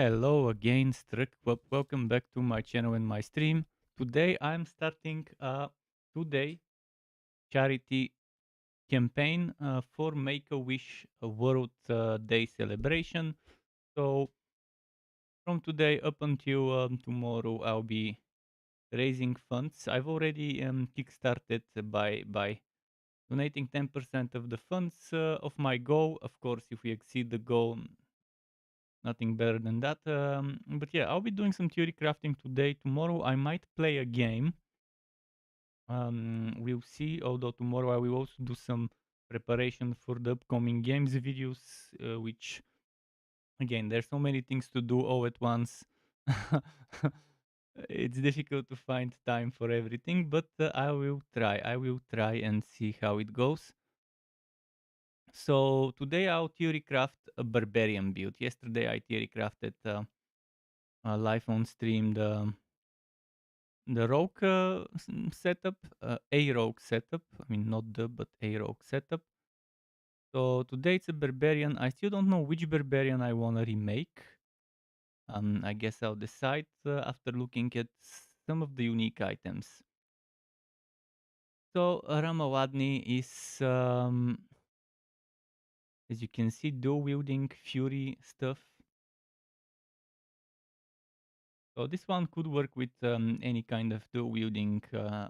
Hello again, Struck. Welcome back to my channel and my stream. Today I'm starting a 2-day charity campaign for Make-A-Wish World Day celebration. So from today up until tomorrow, I'll be raising funds. I've already kickstarted by donating 10% of the funds of my goal. Of course, if we exceed the goal, nothing better than that. But yeah, I'll be doing some theory crafting today. Tomorrow, I might play a game. We'll see. Although tomorrow, I will also do some preparation for the upcoming games videos, which again, there's so many things to do all at once. It's difficult to find time for everything, but I will try. I will try and see how it goes. So today I'll theory craft a barbarian build. Yesterday I theory crafted live on stream the rogue setup, a rogue setup. I mean, not the, but a rogue setup. So today it's a barbarian. I still don't know which barbarian I want to remake. I guess I'll decide after looking at some of the unique items. So Ramawadni is, as you can see, dual wielding fury stuff. So this one could work with any kind of dual wielding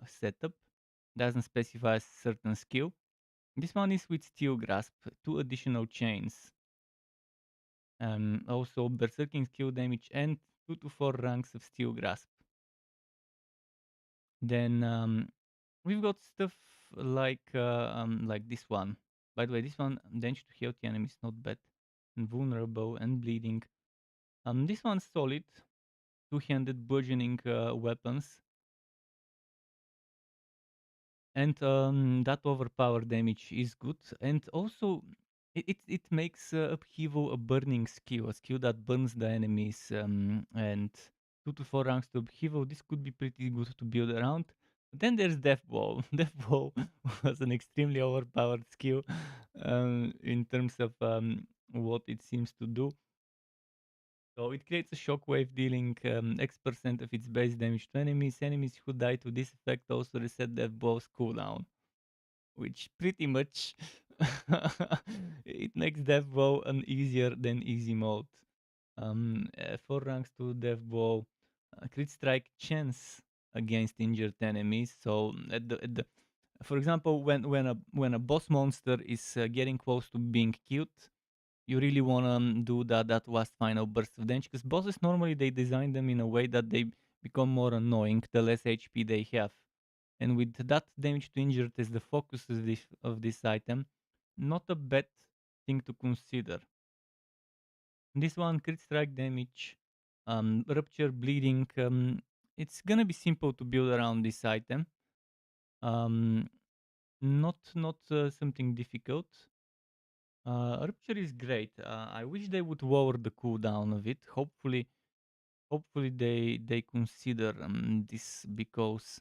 setup. Doesn't specify a certain skill. This one is with Steel Grasp, 2 additional chains. Also Berserking skill damage and 2 to 4 ranks of Steel Grasp. Then we've got stuff like this one. By the way, this one, damage to healthy enemies, not bad. And vulnerable and bleeding. This one's solid. 2-handed burgeoning weapons. And that overpower damage is good. And also, it makes upheaval a burning skill, a skill that burns the enemies. And 2 to 4 ranks to upheaval. This could be pretty good to build around. Then there's Death Blow. Death Blow was an extremely overpowered skill in terms of what it seems to do. So it creates a shockwave dealing X% of its base damage to enemies. Enemies who die to this effect also reset Death Blow's cooldown, which pretty much it makes Death Blow an easier than easy mode. 4 ranks to Death Blow, crit strike chance against injured enemies. So for example, when a boss monster is getting close to being killed, you really want to do that last final burst of damage, because bosses normally they design them in a way that they become more annoying the less HP they have. And with that damage to injured as the focus of this item, not a bad thing to consider. This one, crit strike damage, rupture, bleeding. It's gonna be simple to build around this item. Um, not something difficult. Rupture is great. I wish they would lower the cooldown of it. Hopefully they consider this, because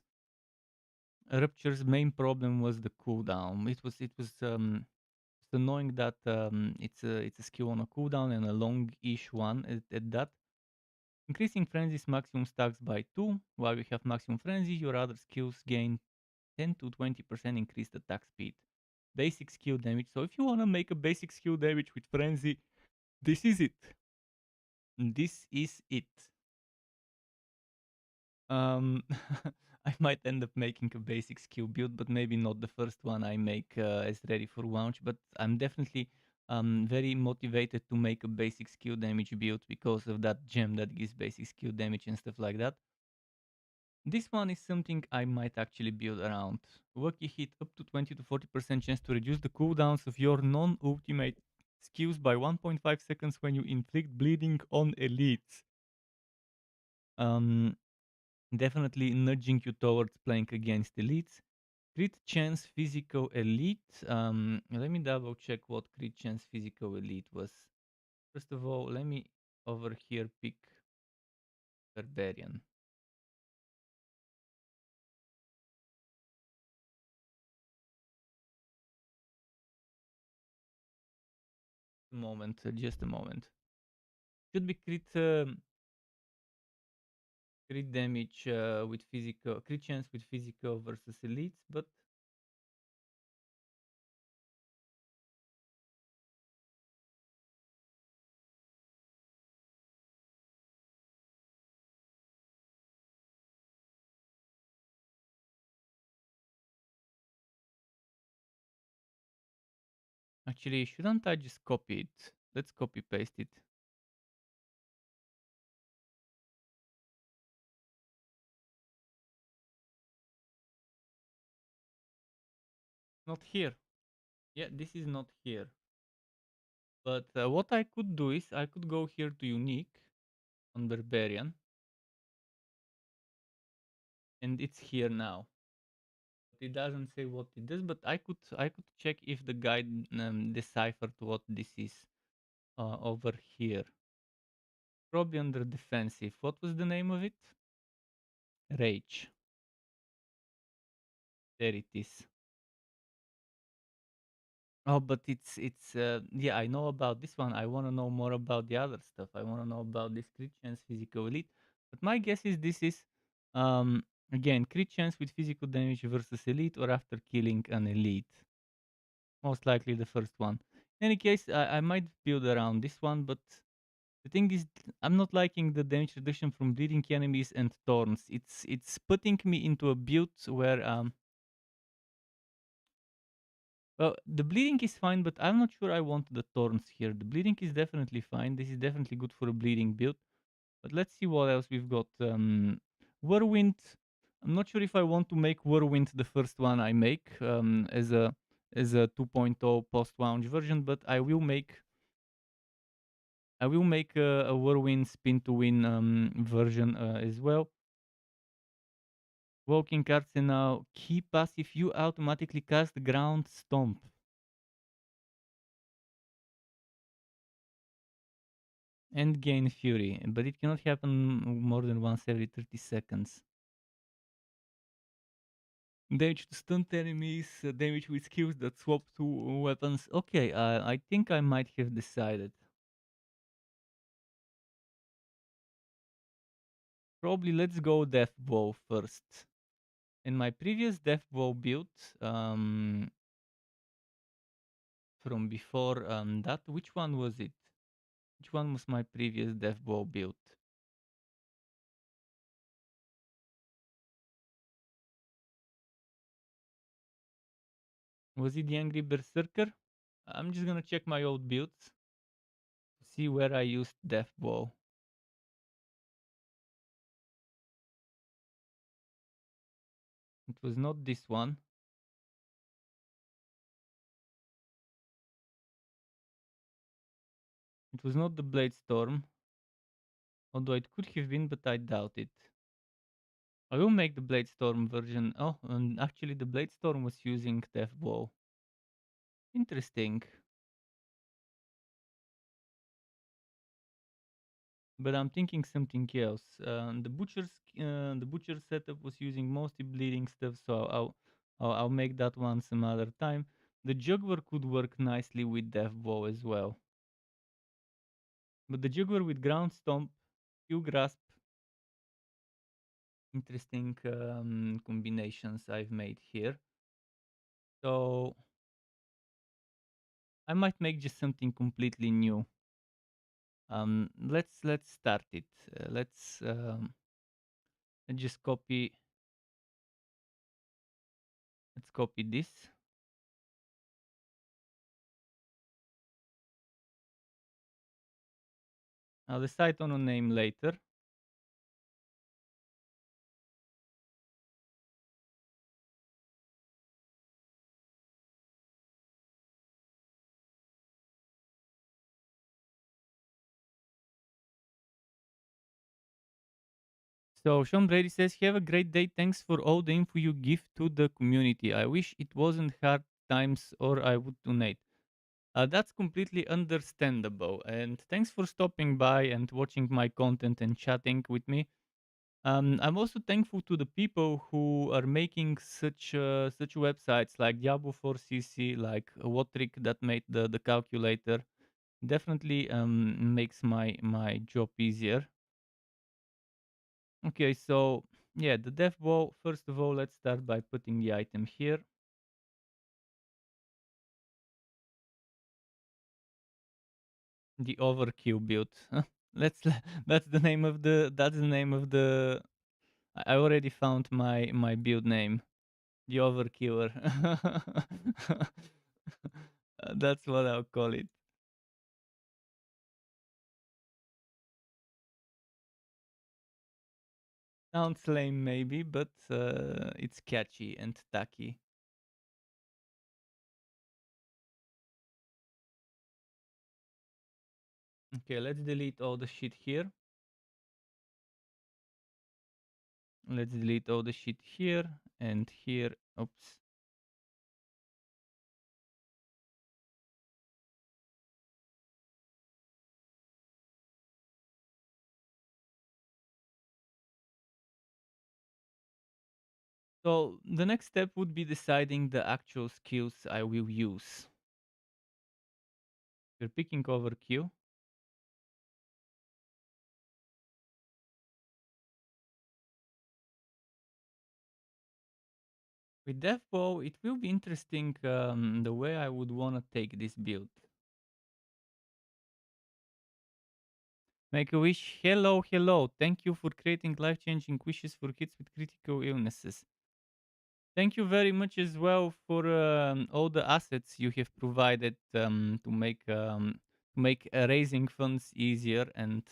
Rupture's main problem was the cooldown. It's annoying that it's a skill on a cooldown and a long-ish one at that. Increasing Frenzy's maximum stacks by 2. While you have maximum Frenzy, your other skills gain 10 to 20% increased attack speed. Basic skill damage. So if you want to make a basic skill damage with Frenzy, this is it. This is it. Um, I might end up making a basic skill build, but maybe not the first one I make as ready for launch. But I'm definitely very motivated to make a basic skill damage build because of that gem that gives basic skill damage and stuff like that. This one is something I might actually build around. Lucky hit up to 20 to 40% chance to reduce the cooldowns of your non-ultimate skills by 1.5 seconds when you inflict bleeding on elites. Um, Definitely nudging you towards playing against elites. Crit chance physical elite. Let me double check what crit chance physical elite was. First of all, let me over here pick barbarian. Moment, just a moment. Should be crit damage with physical, crit chance with physical versus elites, but actually, shouldn't I just copy it? Let's copy paste it. Not here. Yeah, this is not here. But what I could do is I could go here to unique on barbarian, and it's here now. It doesn't say what it does, but I could check if the guide deciphered what this is over here. Probably under defensive. What was the name of it? Rage. There it is. Oh, but it's yeah, I know about this one. I want to know more about the other stuff. I want to know about this crit chance physical elite. But my guess is this is um again crit chance with physical damage versus elite or after killing an elite. Most likely the first one. In any case, I might build around this one, but the thing is, I'm not liking the damage reduction from bleeding enemies and thorns. It's putting me into a build where well, the bleeding is fine, but I'm not sure I want the thorns here. The bleeding is definitely fine. This is definitely good for a bleeding build. But let's see what else we've got. Whirlwind. I'm not sure if I want to make Whirlwind the first one I make as a 2.0 post-launch version, but I will make a Whirlwind spin to win version as well. Walking Arsenal. Key passive, you automatically cast Ground Stomp. And gain fury, but it cannot happen more than once every 30 seconds. Damage to stunned enemies, damage with skills that swap to weapons. Okay, I think I might have decided. Probably let's go Death Bow first. In my previous Death Bow build, um, from before that, which one was it? Which one was my previous Death Bow build? Was it the Angry Berserker? I'm just gonna check my old builds to see where I used Death Bow. It was not this one. It was not the Blade Storm, although it could have been, but I doubt it. I will make the Blade Storm version. Oh, and actually, the Blade Storm was using Death Bow. Interesting. But I'm thinking something else. The butcher setup was using mostly bleeding stuff, so I'll make that one some other time. The juggler could work nicely with Death Bow as well. But the juggler with ground stomp, Q grasp, interesting combinations I've made here. So I might make just something completely new. Let's start it. Let's just copy. Let's copy this. I'll decide on a name later. So Sean Brady says, "Have a great day. Thanks for all the info you give to the community. I wish it wasn't hard times, or I would donate." That's completely understandable. And thanks for stopping by and watching my content and chatting with me. I'm also thankful to the people who are making such websites like Diablo 4 CC, like Wotrick that made the calculator. Definitely makes my job easier. Okay, so yeah, the dev bow. First of all, let's start by putting the item here. The overkill build. Let's that's the name of the. I already found my build name. The overkiller. That's what I'll call it. Sounds lame maybe, but it's catchy and tacky. Okay, let's delete all the shit here. Let's delete all the shit here and here. Oops. So the next step would be deciding the actual skills I will use. We're picking overkill. With DevBow, it will be interesting the way I would want to take this build. Make a wish. Hello, hello. Thank you for creating life-changing wishes for kids with critical illnesses. Thank you very much as well for all the assets you have provided to make raising funds easier and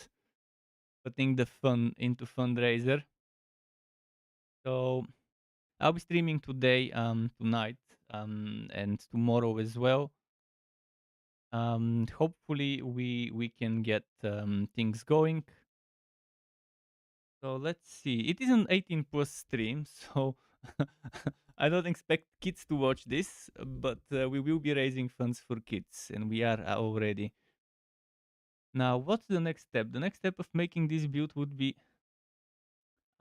putting the fun into FUNdraiser. So I'll be streaming today, tonight, and tomorrow as well. Hopefully we can get things going. So let's see. It is an 18 plus stream, so I don't expect kids to watch this, but we will be raising funds for kids, and we are already. Now, what's the next step? The next step of making this build would be.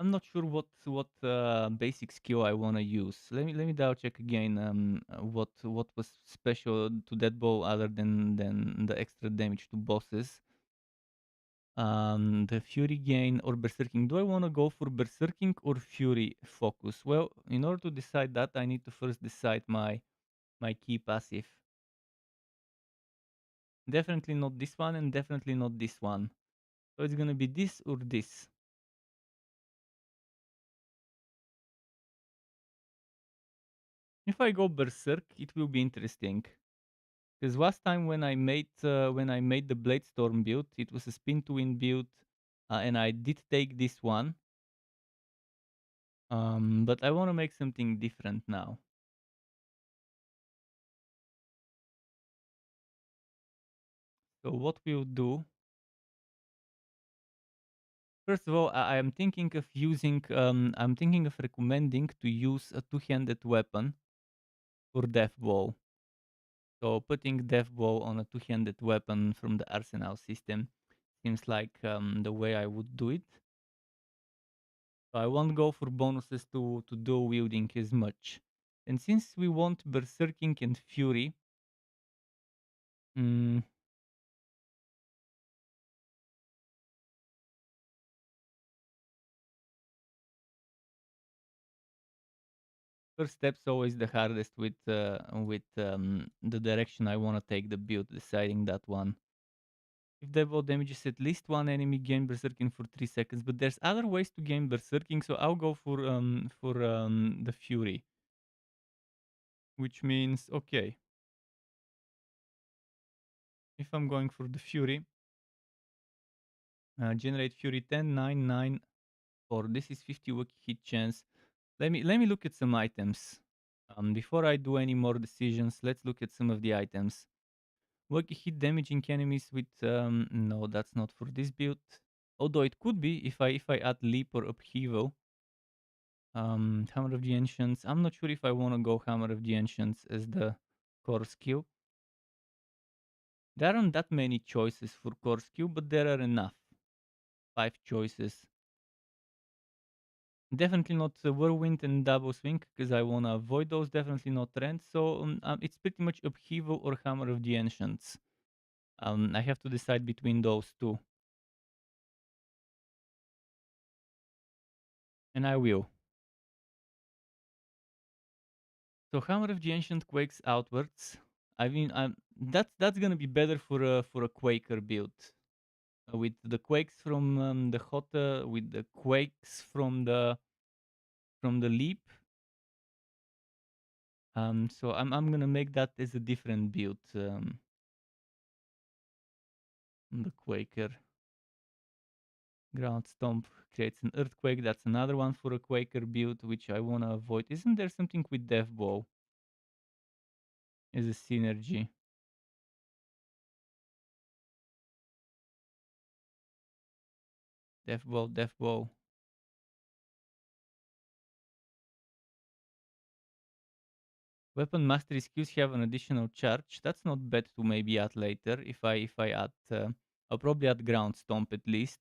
I'm not sure what basic skill I wanna use. Let me double check again. What was special to that bow other than the extra damage to bosses? The Fury gain or Berserking. Do I want to go for Berserking or Fury focus? Well, in order to decide that, I need to first decide my key passive. Definitely not this one, and definitely not this one. So it's gonna be this or this. If I go Berserk, it will be interesting. Because last time when I made the Bladestorm build, it was a spin to win build, and I did take this one. But I want to make something different now. So what we'll do. First of all, I am thinking of using. I'm thinking of recommending to use a two-handed weapon for Death Ball. So putting Death Ball on a two-handed weapon from the arsenal system seems like the way I would do it. So I won't go for bonuses to dual wielding as much. And since we want Berserking and Fury, mm, first step's always the hardest with the direction I want to take the build, deciding that one. If Devil damages at least one enemy, gain Berserking for 3 seconds. But there's other ways to gain Berserking, so I'll go for the Fury. Which means, okay, if I'm going for the Fury, generate Fury 10, 9, 9, or this is 50 Waki hit chance. Let me look at some items. Before I do any more decisions, let's look at some of the items. Waki hit damaging enemies with no, that's not for this build. Although it could be if I add leap or upheaval. Hammer of the Ancients. I'm not sure if I want to go Hammer of the Ancients as the core skill. There aren't that many choices for core skill, but there are enough. 5 choices. Definitely not Whirlwind and Double Swing, because I want to avoid those. Definitely not Rend. So it's pretty much Upheaval or Hammer of the Ancients. I have to decide between those two, and I will. So Hammer of the Ancient Quakes outwards. I mean, that's gonna be better for a Quaker build. With the quakes from the Hota, with the quakes from the leap. So I'm gonna make that as a different build. The Quaker Ground Stomp creates an earthquake. That's another one for a Quaker build, which I wanna avoid. Isn't there something with Death Bow as a synergy? Death Bow, Death Bow. Weapon mastery skills have an additional charge. That's not bad to maybe add later. If I add, I'll probably add Ground Stomp at least.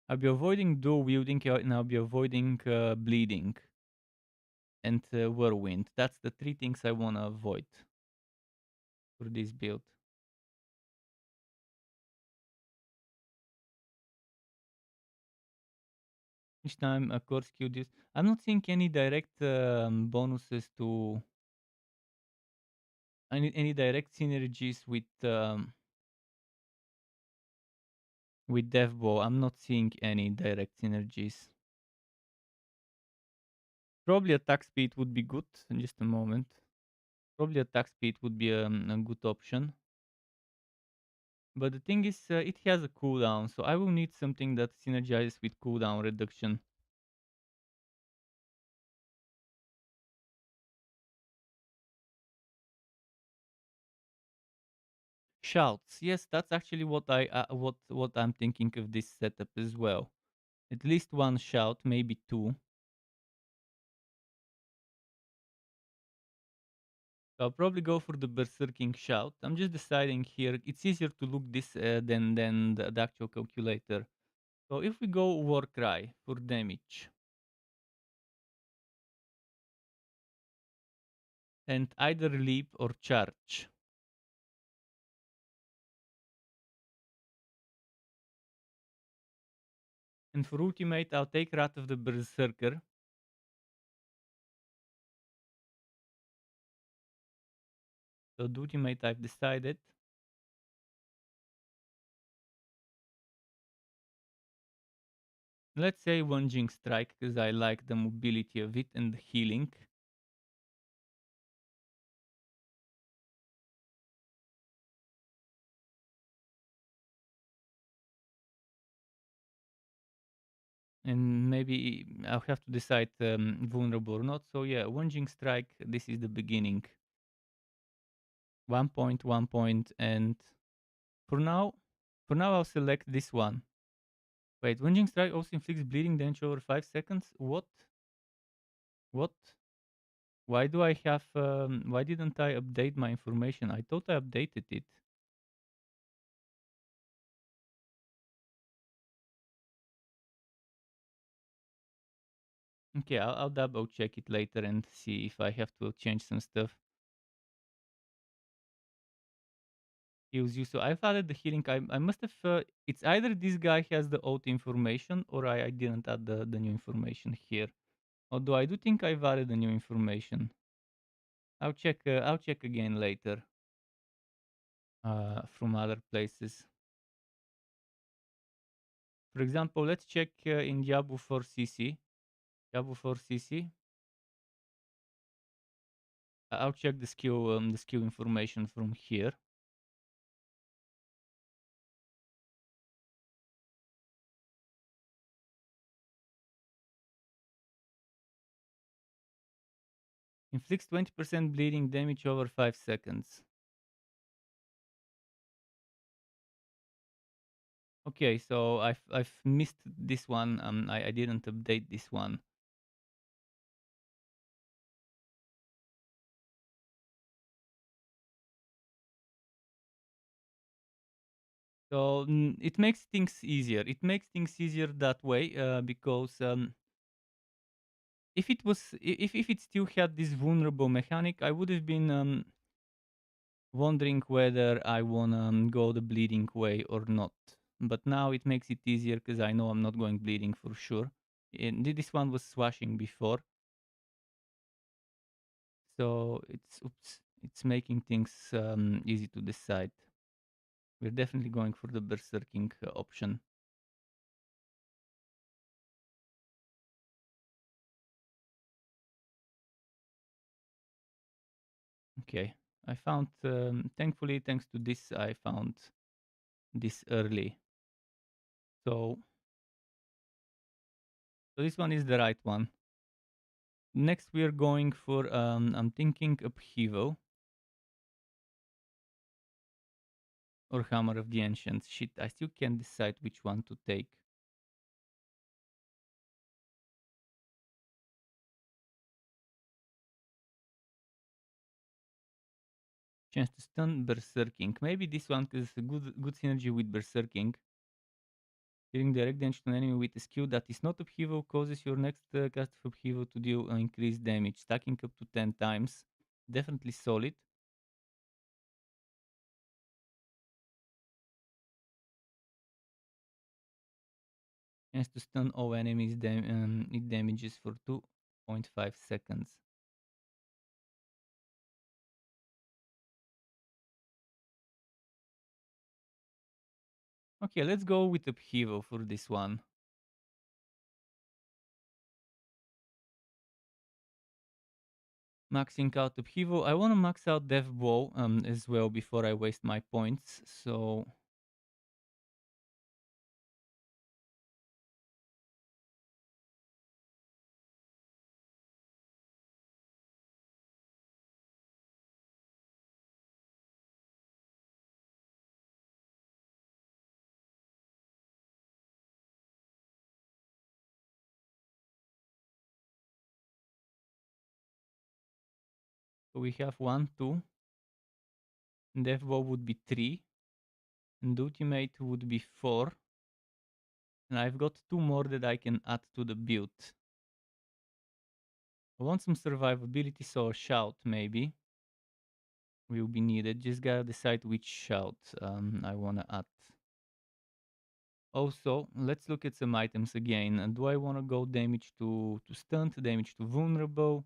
I'll be avoiding dual wielding and I'll be avoiding bleeding and whirlwind. That's the three things I wanna avoid for this build. Each time a core skill this. I'm not seeing any direct bonuses to any direct synergies with Deathbow. I'm not seeing any direct synergies. Probably attack speed would be good. In just a moment. Probably attack speed would be a good option. But the thing is, it has a cooldown, so I will need something that synergizes with cooldown reduction. Shouts. Yes, that's actually what I'm thinking of this setup as well. At least one shout, maybe two. So I'll probably go for the Berserking Shout. I'm just deciding here. It's easier to look this than the actual calculator. So if we go Warcry for damage and either leap or charge. And for ultimate, I'll take Wrath of the Berserker. So the ultimate I've decided. Let's say Wunging Strike because I like the mobility of it and the healing. And maybe I'll have to decide vulnerable or not. So yeah, Wunging Strike, this is the beginning. 1 point, 1 point, and for now, I'll select this one. Wait, Wunging Strike also inflicts bleeding damage over 5 seconds? What? What? Why do I have, why didn't I update my information? I thought I updated it. Okay, I'll double check it later and see if I have to change some stuff. Heals you. So I've added the healing. I must have. It's either this guy has the old information or I didn't add the new information here. Although I do think I've added the new information. I'll check. I'll check again later. From other places. For example, let's check in Diablo 4 CC. Diablo 4 CC. I'll check the skill information from here. Inflicts 20% bleeding damage over 5 seconds. Okay, so I've missed this one. I didn't update this one. So it makes things easier. It makes things easier that way because if it was if it still had this vulnerable mechanic, I would have been wondering whether I wanna go the bleeding way or not. But now it makes it easier because I know I'm not going bleeding for sure. And this one was swashing before, so it's making things easy to decide. We're definitely going for the berserking option. Okay, I found thankfully thanks to this I found this early. So this one is the right one. Next we are going for I'm thinking upheaval or hammer of the ancients. Shit, I still can't decide which one to take. Chance to stun berserking. Maybe this one because it's a good synergy with berserking. Dealing direct damage to an enemy with a skill that is not upheaval causes your next cast of upheaval to deal increased damage, stacking up to 10 times. Definitely solid. Chance to stun all enemies, it damages for 2.5 seconds. Okay, let's go with upheaval for this one. Maxing out upheaval. I want to max out death blow as well before I waste my points. So we have 1, 2. Death blow would be 3. And ultimate would be 4. And I've got 2 more that I can add to the build. I want some survivability, so a shout maybe will be needed. Just gotta decide which shout I wanna add. Also, let's look at some items again. Do I wanna go damage to stunt, damage to vulnerable,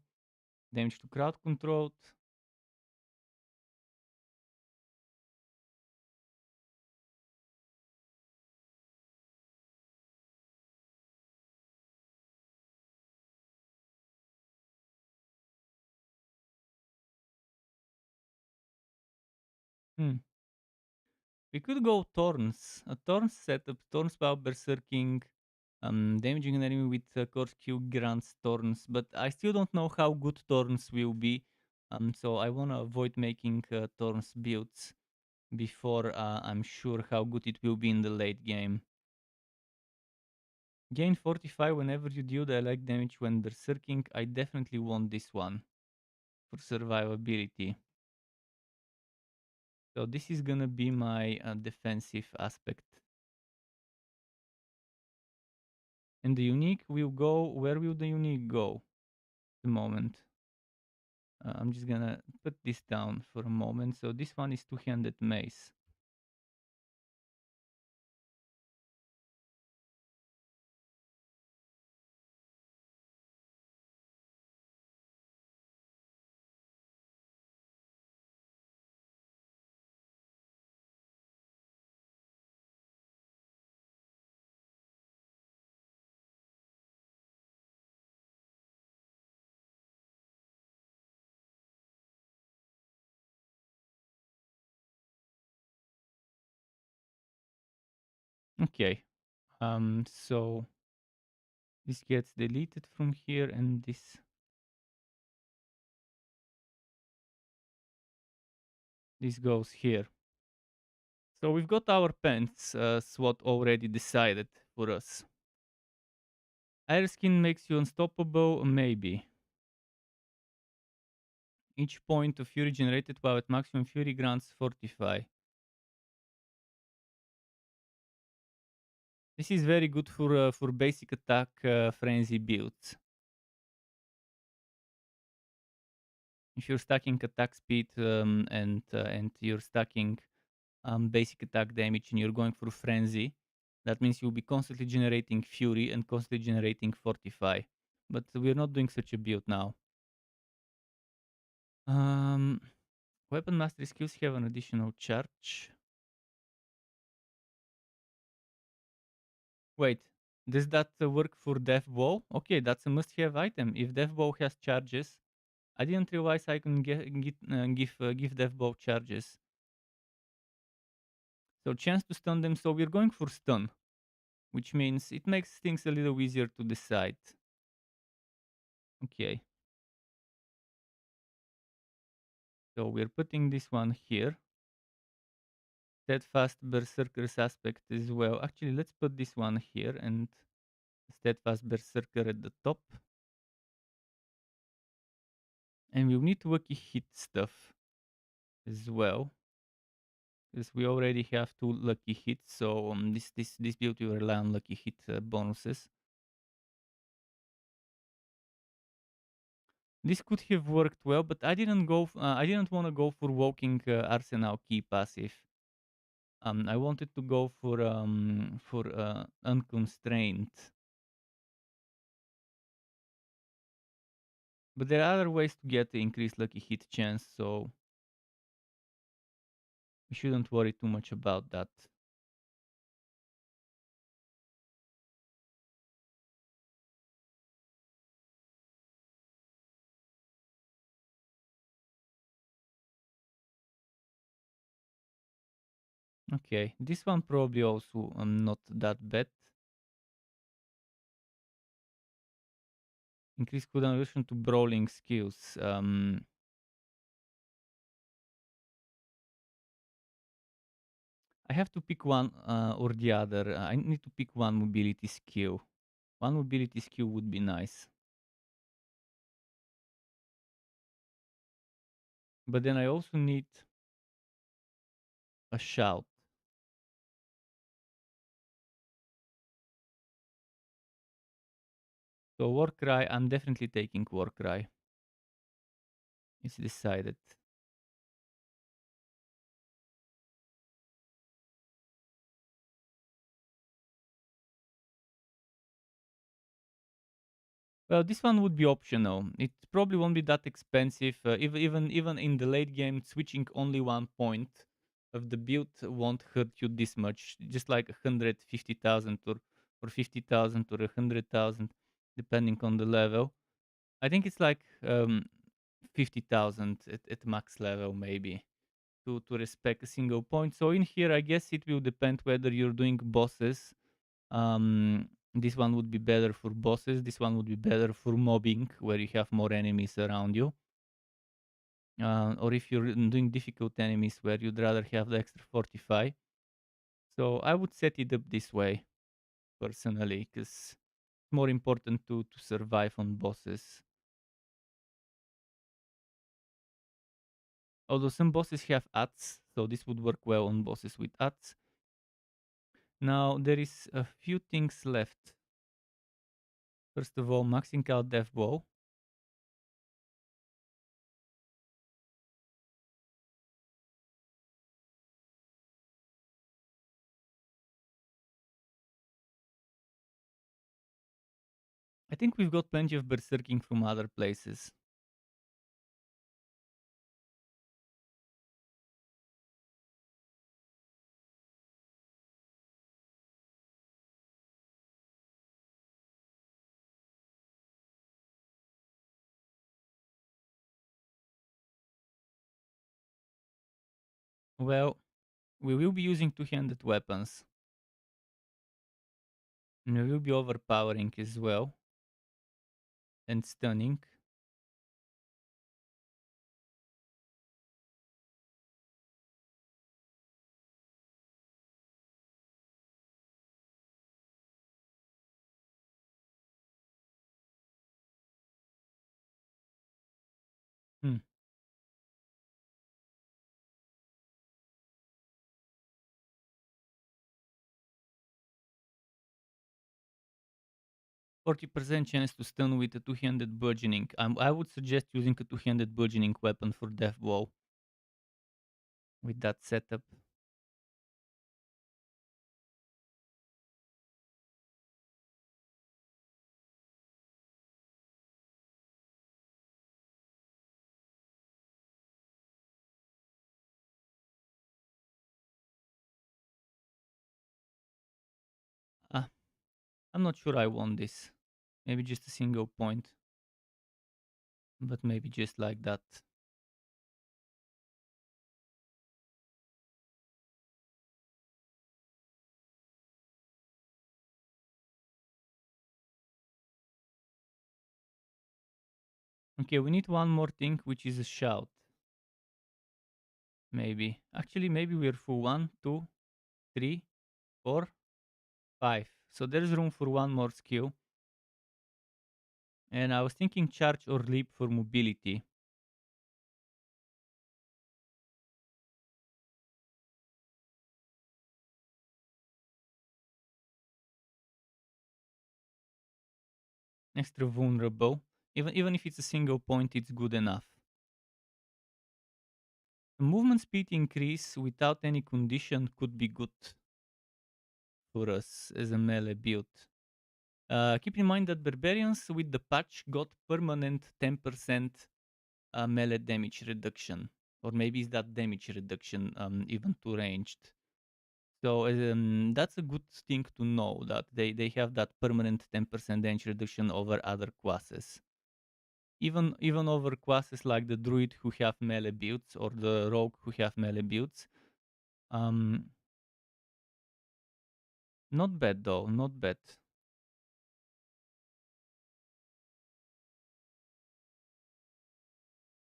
damage to crowd controlled? Hmm. We could go Thorns. A Thorns setup, Thorns power berserking, damaging an enemy with course Q grants Thorns, but I still don't know how good Thorns will be. So I wanna avoid making Thorns builds before I'm sure how good it will be in the late game. Gain 45 whenever you deal direct damage when berserking. I definitely want this one for survivability. So this is gonna be my defensive aspect. And the unique will go, where will the unique go? The moment. I'm just gonna put this down for a moment. So this one is two-handed mace. Okay. So this gets deleted from here and this goes here. So we've got our pants SWAT already decided for us. Air skin makes you unstoppable, maybe. Each point of fury generated while at maximum fury grants fortify. This is very good for basic attack frenzy builds. If you're stacking attack speed and you're stacking basic attack damage and you're going for frenzy, that means you'll be constantly generating fury and constantly generating fortify. But we're not doing such a build now. Um, Weapon mastery skills have an additional charge. Wait, does that work for Death Bow? Okay, that's a must-have item. If Death Bow has charges, I didn't realize I can give Death Bow charges. So chance to stun them. So we're going for stun, which means it makes things a little easier to decide. Okay. So we're putting this one here. Steadfast Berserker's aspect as well. Actually, let's put this one here and Steadfast Berserker at the top. And we'll need Lucky Hit stuff as well. Because we already have 2 lucky hits, so this build will rely on lucky hit bonuses. This could have worked well, but I didn't go. I didn't want to go for Walking Arsenal key passive. I wanted to go for Unconstrained. But there are other ways to get the increased lucky hit chance, so we shouldn't worry too much about that. Okay, this one probably also not that bad. Increase cooldown reduction to brawling skills. I have to pick one or the other. I need to pick one mobility skill. One mobility skill would be nice. But then I also need a shout. So Warcry, I'm definitely taking Warcry. It's decided. Well, this one would be optional. It probably won't be that expensive. Even in the late game, switching only 1 point of the build won't hurt you this much. Just like 150,000 or 50,000 or 100,000, depending on the level. I think it's like 50,000 at max level, maybe, to respect a single point. So in here, I guess it will depend whether you're doing bosses. This one would be better for bosses. This one would be better for mobbing, where you have more enemies around you. Or if you're doing difficult enemies, where you'd rather have the extra fortify. So I would set it up this way, personally, because it's more important to survive on bosses. Although some bosses have ads, so this would work well on bosses with ads. Now there is a few things left. First of all, maxing out Death Bow. I think we've got plenty of berserking from other places. Well, we will be using two-handed weapons. And we will be overpowering as well. And stunning. Hmm. 40% chance to stun with a two-handed burgeoning. I would suggest using a two-handed burgeoning weapon for Death Blow with that setup. Ah, I'm not sure I want this. Maybe just a single point, but maybe just like that. Okay, we need one more thing, which is a shout. Maybe. Actually, maybe we're full. 1, 2, 3, 4, 5. So there's room for one more skill. And I was thinking charge or leap for mobility. Extra vulnerable. Even if it's a single point, it's good enough. Movement speed increase without any condition could be good for us as a melee build. Keep in mind that barbarians with the patch got permanent 10% melee damage reduction, or maybe it's that damage reduction even to ranged. So that's a good thing to know that they have that permanent 10% damage reduction over other classes. Even over classes like the druid who have melee builds or the rogue who have melee builds. Not bad though, not bad.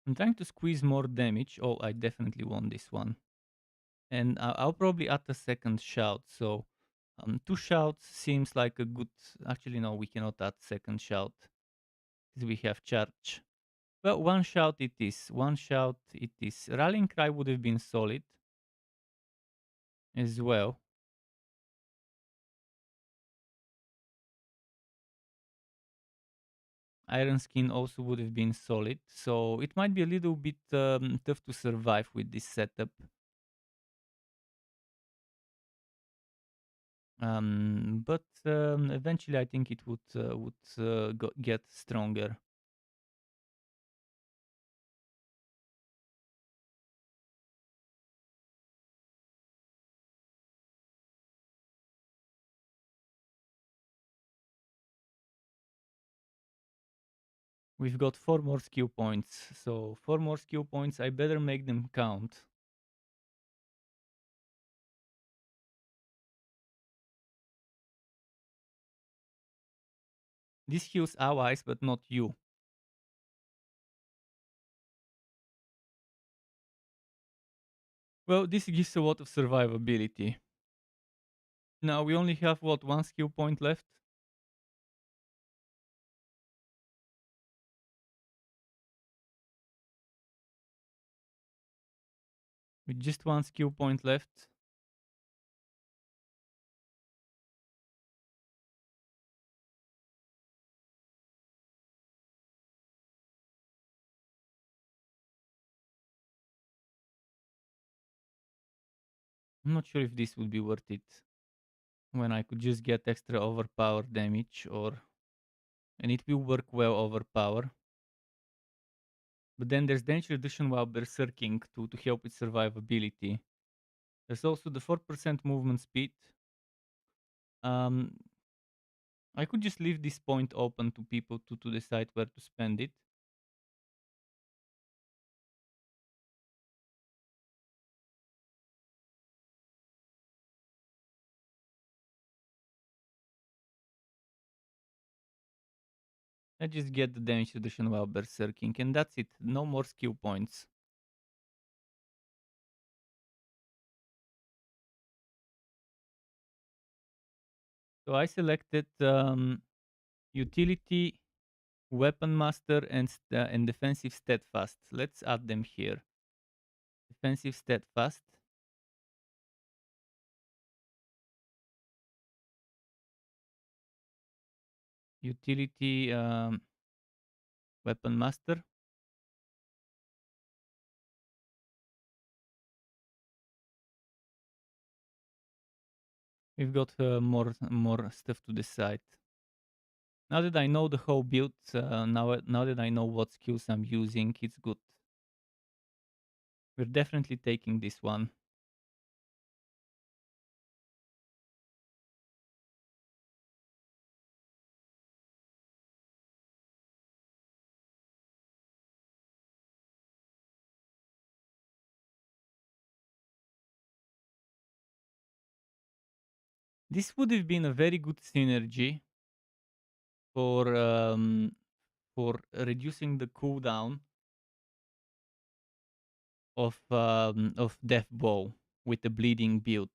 I'm trying to squeeze more damage. Oh, I definitely want this one. And I'll probably add a second shout. So 2 shouts seems like a good... Actually, no, we cannot add second shout because we have charge. Well, 1 shout it is. 1 shout it is. Rallying Cry would have been solid as well. Iron Skin also would have been solid. So it might be a little bit tough to survive with this setup. But eventually I think it would get stronger. We've got 4 more skill points. So 4 more skill points, I better make them count. This heals allies, but not you. Well, this gives a lot of survivability. Now we only have, what, 1 skill point left? With just 1 skill point left. I'm not sure if this would be worth it. When I could just get extra overpower damage or... And it will work well overpower. But then there's damage reduction while berserking to help with survivability. There's also the 4% movement speed. I could just leave this point open to people to decide where to spend it. I just get the damage reduction while berserking, and that's it. No more skill points. So I selected utility, weapon master, and defensive steadfast. Let's add them here. Defensive steadfast. Utility Weapon Master. We've got more stuff to decide. Now that I know the whole build, now that I know what skills I'm using, it's good. We're definitely taking this one. This would have been a very good synergy for reducing the cooldown of Death Bow with the bleeding build.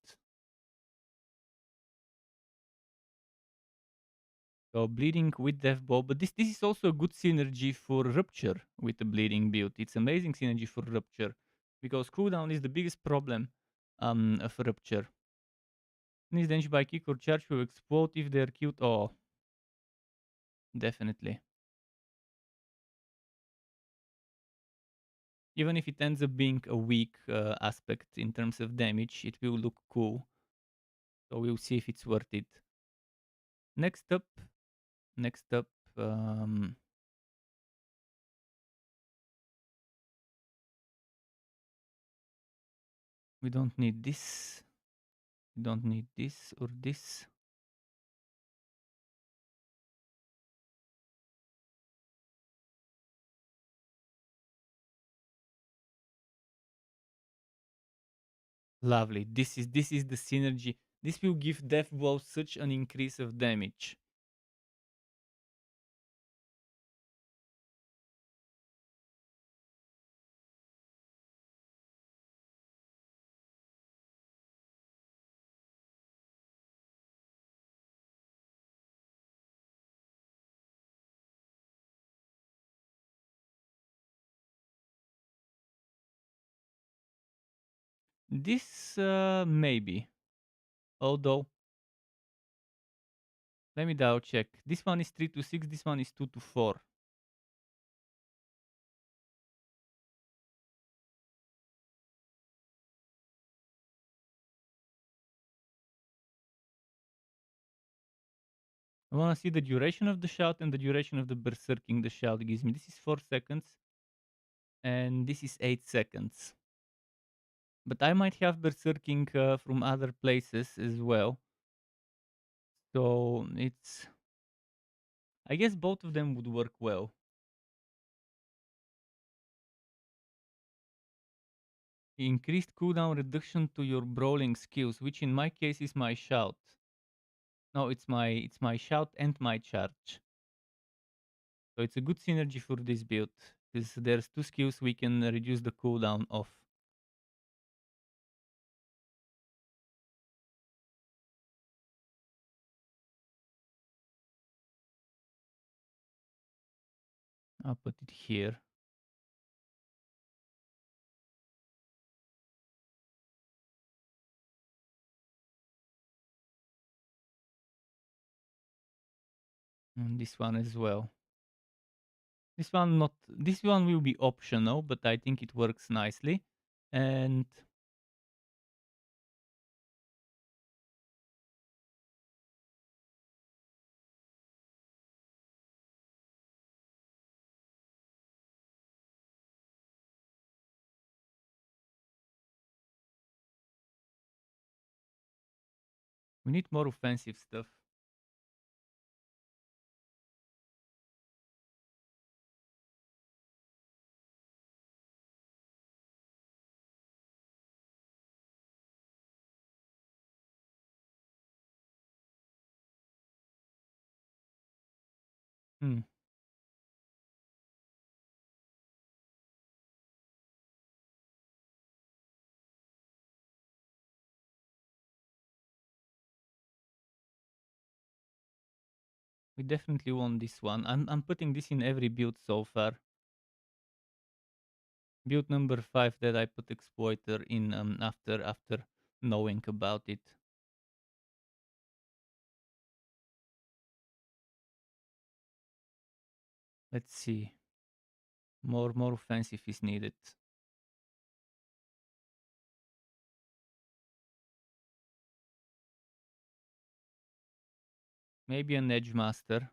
So bleeding with Death Bow, but this is also a good synergy for Rupture with the bleeding build. It's amazing synergy for Rupture because cooldown is the biggest problem of Rupture. Enemies damaged by kick or charge will explode if they're killed. Oh, definitely. Even if it ends up being a weak aspect in terms of damage, it will look cool. So we'll see if it's worth it. Next up, next up, we don't need this. We don't need this or this. Lovely. This is the synergy. This will give Death Blow such an increase of damage. This maybe. Although, let me double check. This one is 3 to 6, this one is 2 to 4. I want to see the duration of the shout and the duration of the berserking the shout gives me. This is 4 seconds and this is 8 seconds. But I might have berserking from other places as well. So it's... I guess both of them would work well. Increased cooldown reduction to your brawling skills, which in my case is my shout. No, it's my shout and my charge. So it's a good synergy for this build because there's 2 skills we can reduce the cooldown of. I'll put it here. And this one as well. This one will be optional, but I think it works nicely. And we need more offensive stuff. Hmm. We definitely want this one. I'm putting this in every build so far. Build number 5 that I put exploiter in after knowing about it. Let's see. More offensive is needed. Maybe an Edge Master.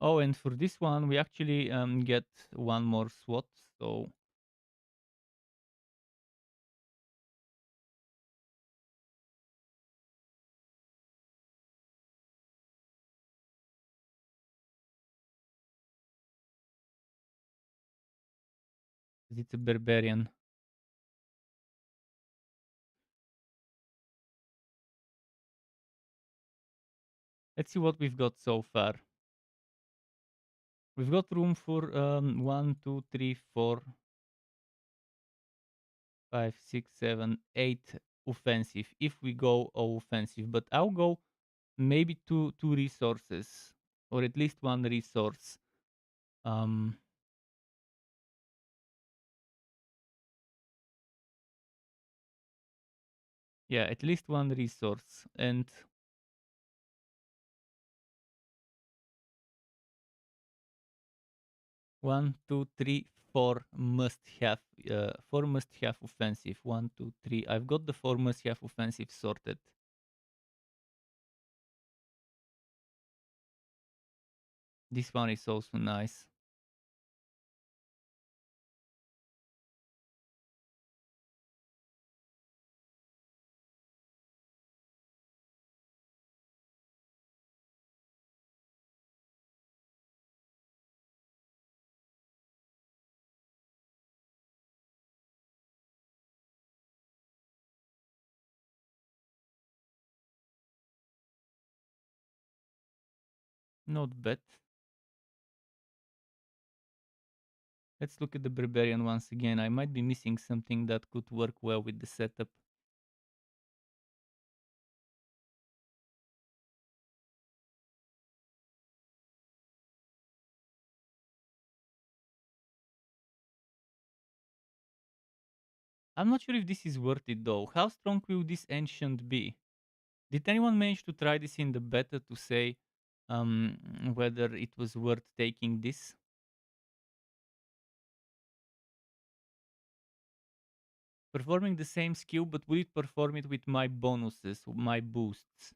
Oh, and for this one, we actually get one more SWAT. So it's a barbarian. Let's see what we've got so far. We've got room for 1, 2, 3, 4, 5, 6, 7, 8 offensive. If we go all offensive, but I'll go maybe two resources, or at least one resource. Um, yeah, at least one resource, and 1, 2, 3, 4 must have 4 must have offensive. 1, 2, 3. I've got the 4 must have offensive sorted. This one is also nice. Not bad. Let's look at the barbarian once again. I might be missing something that could work well with the setup. I'm not sure if this is worth it though. How strong will this ancient be? Did anyone manage to try this in the beta to say whether it was worth taking this? Performing the same skill, but will it perform it with my bonuses, my boosts?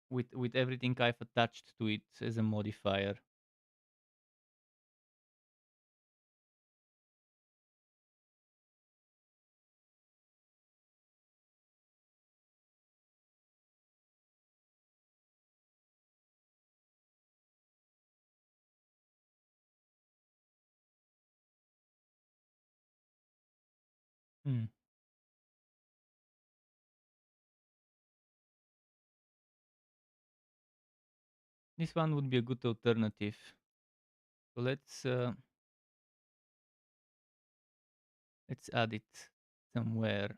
With everything I've attached to it as a modifier? Hmm. This one would be a good alternative. So let's add it somewhere.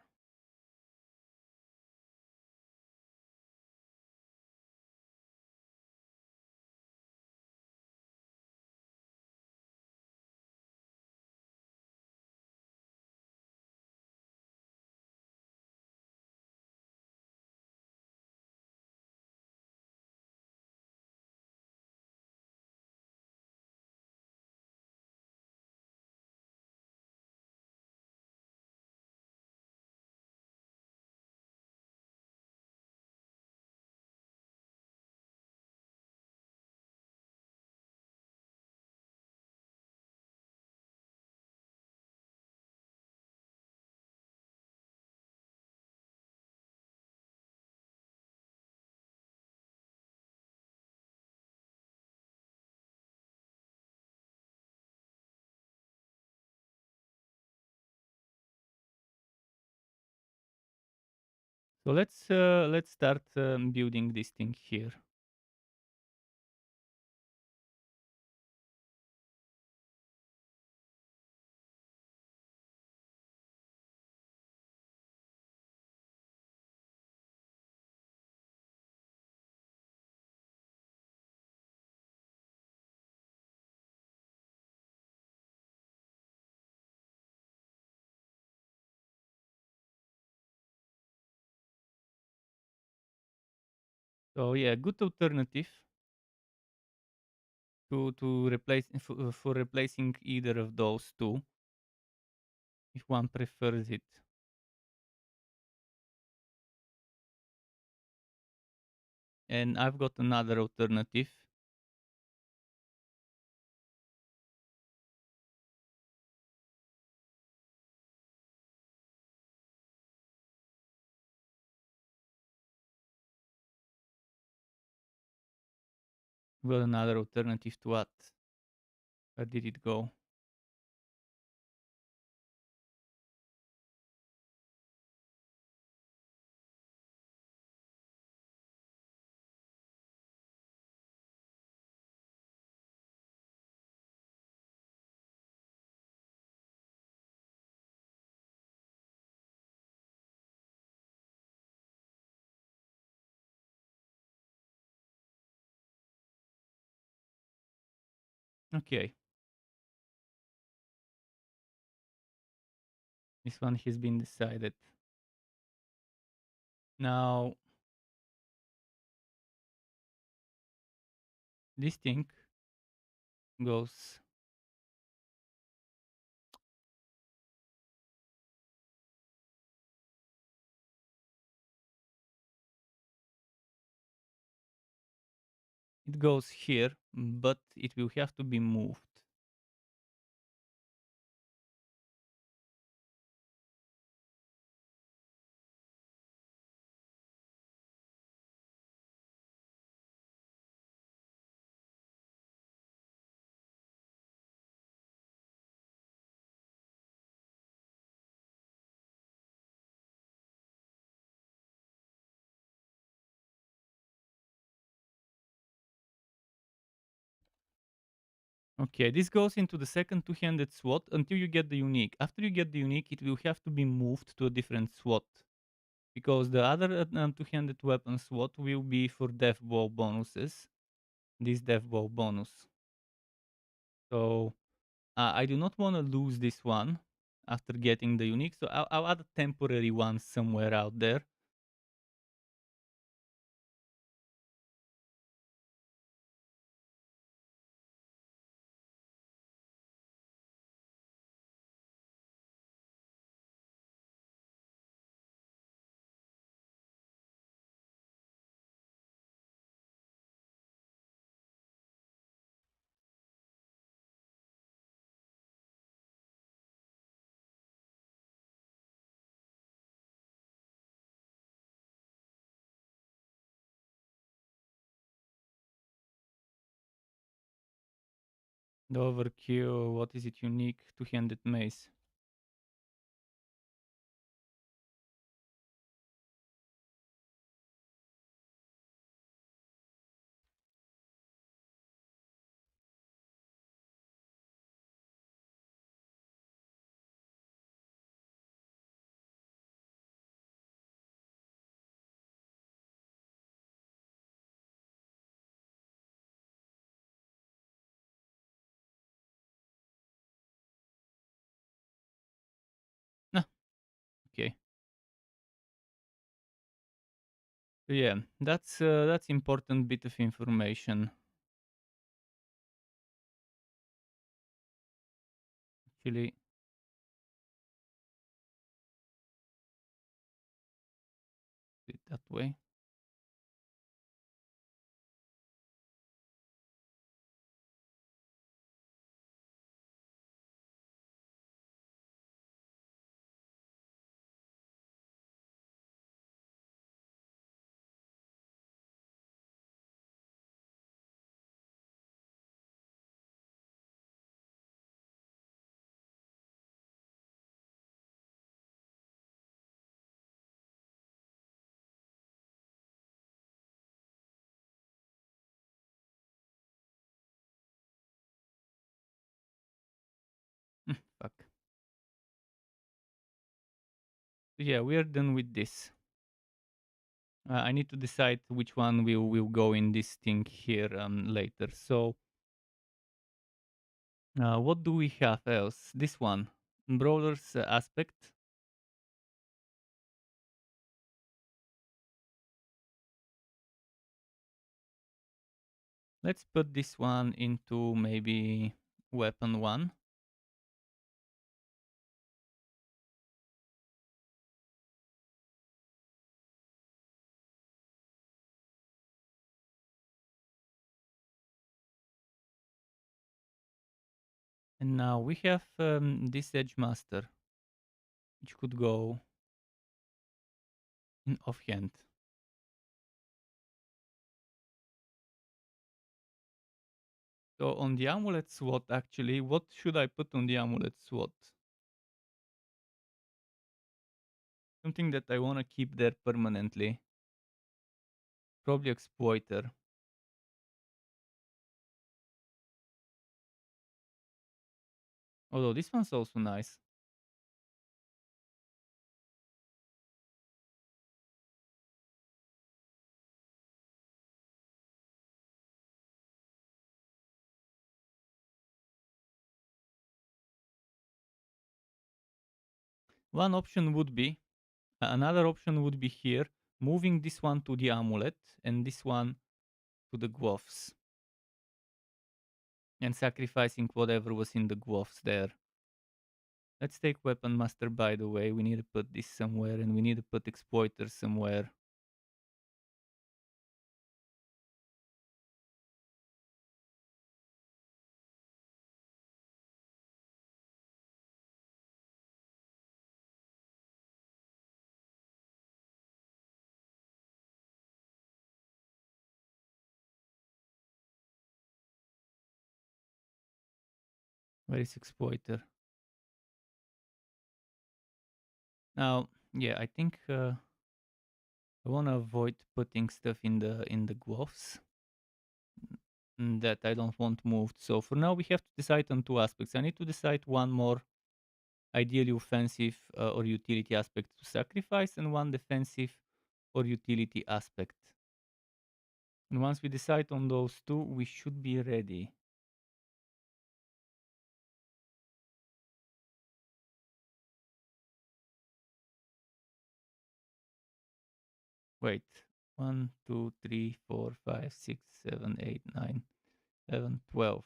So let's start building this thing here. So yeah, good alternative to replace for replacing either of those two, if one prefers it. And I've got another alternative. Well, another alternative to what? Where did it go? Okay, this one has been decided. Now, this thing goes. It goes here, but it will have to be moved. Okay, this goes into the second two-handed SWAT until you get the unique. After you get the unique, it will have to be moved to a different SWAT, because the other two-handed weapon SWAT will be for death blow bonuses. This death blow bonus. So I do not want to lose this one after getting the unique, so I'll add a temporary one somewhere out there. The overkill, what is it? Unique two-handed mace. Ah, okay. So yeah, that's important bit of information. Actually, it that way. Fuck. So yeah, we are done with this. I need to decide which one will go in this thing here later. So, what do we have else? This one, Brawler's aspect. Let's put this one into maybe weapon 1. And now we have this Edge Master, which could go in offhand. So on the amulet SWOT, actually, what should I put on the amulet SWOT? Something that I want to keep there permanently. Probably Exploiter. Although this one's also nice. One option would be, another option would be here, moving this one to the amulet and this one to the Gwofs. And sacrificing whatever was in the Gwofs there. Let's take Weapon Master, by the way. We need to put this somewhere, and we need to put Exploiter somewhere. Where is Exploiter? Now, yeah, I think I want to avoid putting stuff in the Gwofs that I don't want moved. So for now, we have to decide on two aspects. I need to decide one more ideally offensive or utility aspect to sacrifice, and one defensive or utility aspect. And once we decide on those two, we should be ready. Wait, 1, 2, 3, 4, 5, 6, 7, 8, 9, 11, 12.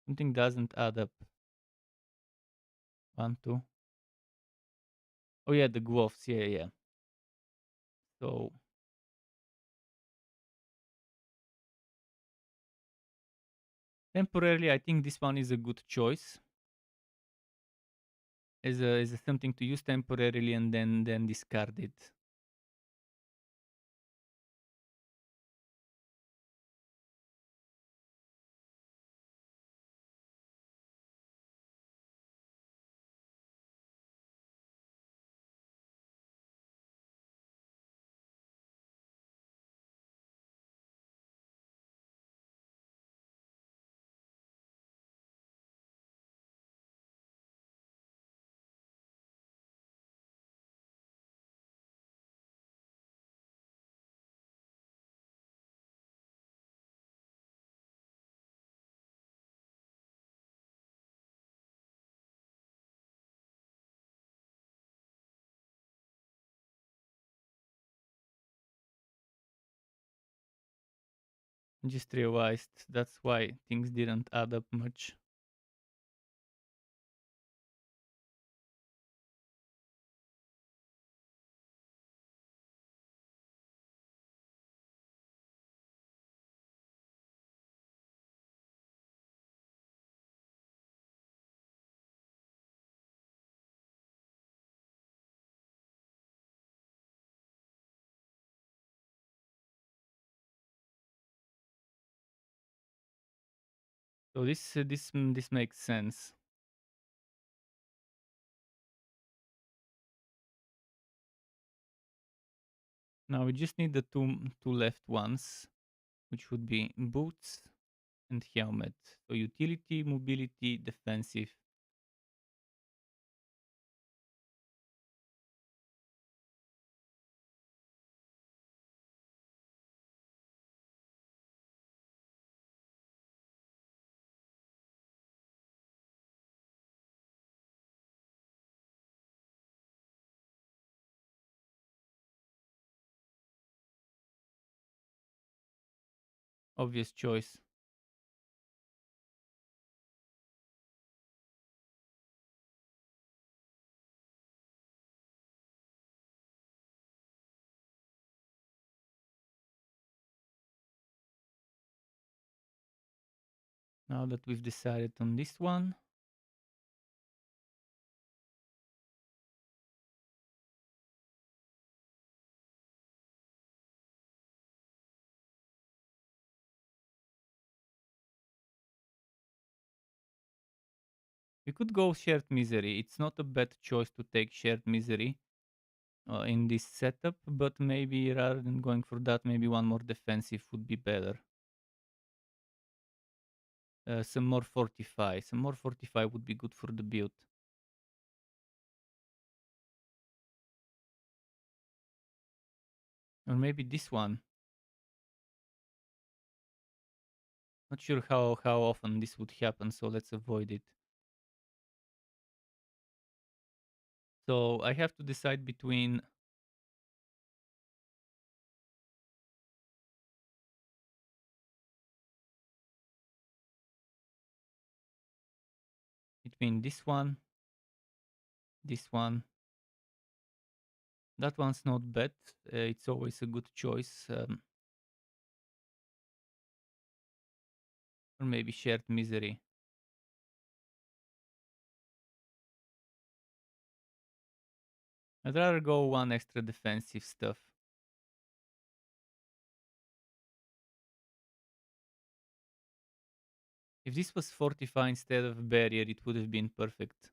Something doesn't add up. 1, 2. Oh yeah, the Gwofs. Yeah, yeah. So temporarily, I think this one is a good choice. As a something to use temporarily and then discard it. Just realized that's why things didn't add up much. So this makes sense. Now we just need the two left ones, which would be boots and helmet. So utility, mobility, defensive. Obvious choice. Now that we've decided on this one, we could go shared misery. It's not a bad choice to take shared misery in this setup, but maybe rather than going for that, maybe one more defensive would be better. Some more fortify. Some more fortify would be good for the build. Or maybe this one. Not sure how often this would happen, so let's avoid it. So I have to decide between this one, this one. That one's not bad. It's always a good choice. Or maybe shared misery. I'd rather go one extra defensive stuff. If this was fortify instead of barrier, it would have been perfect.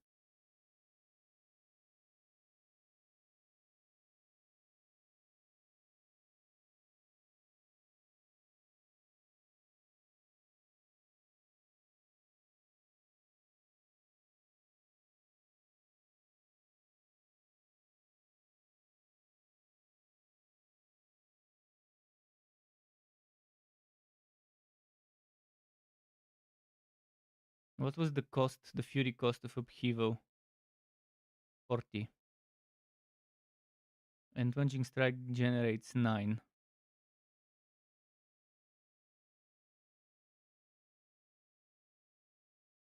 What was the cost, the fury cost of upheaval? 40. And Venging Strike generates 9.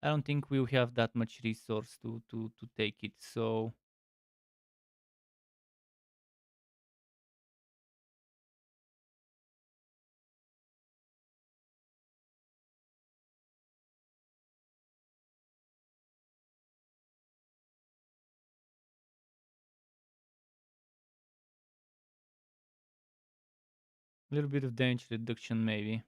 I don't think we'll have that much resource to take it, so a little bit of damage reduction maybe.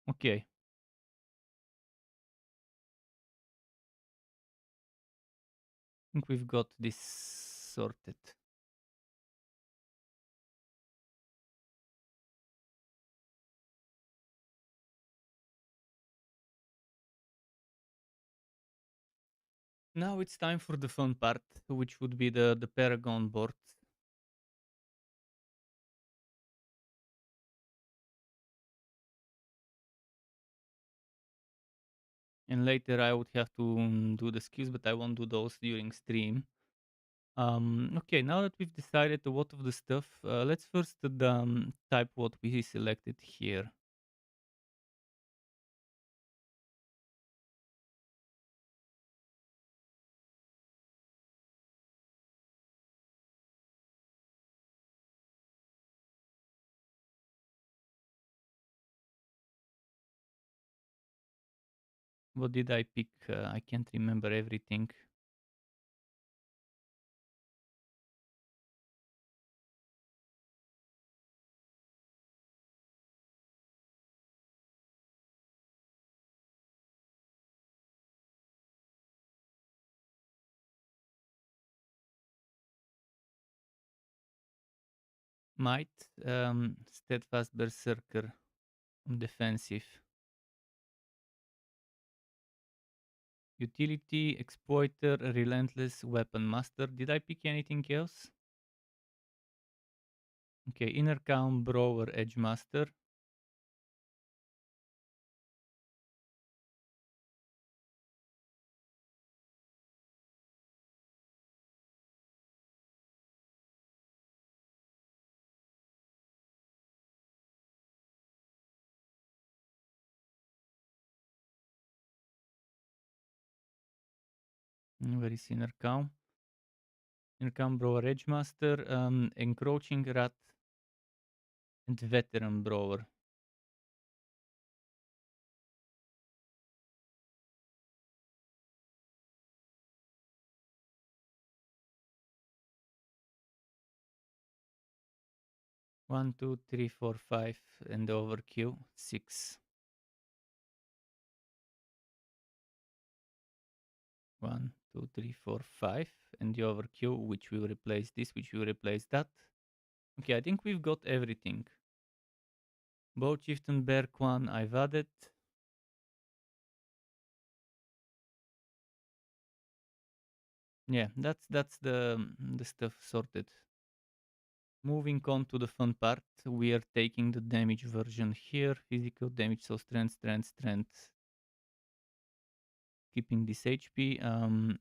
Okay. I think we've got this sorted. Now it's time for the fun part, which would be the Paragon board. And later I would have to do the skills, but I won't do those during stream. Okay, now that we've decided what of the stuff, let's first type what we selected here. What did I pick? I can't remember everything. Might, Steadfast Berserker, defensive. Utility, Exploiter, Relentless, Weapon Master. Did I pick anything else? Okay, Inner Calm, Brower, Edge Master. Where is Inner Calm? Inner Calm, Brower, Edge Master, Encroaching Rat, and Veteran Brower. One, two, three, four, five, and overkill 6. 1, 2, 3, 4, 5, and the overkill, which will replace this, which will replace that. Okay, I think we've got everything. Bow Chieftain, Bear Quan, I've added. Yeah, that's the stuff sorted. Moving on to the fun part, we are taking the damage version here. Physical damage, so strength. Keeping this HP. Um,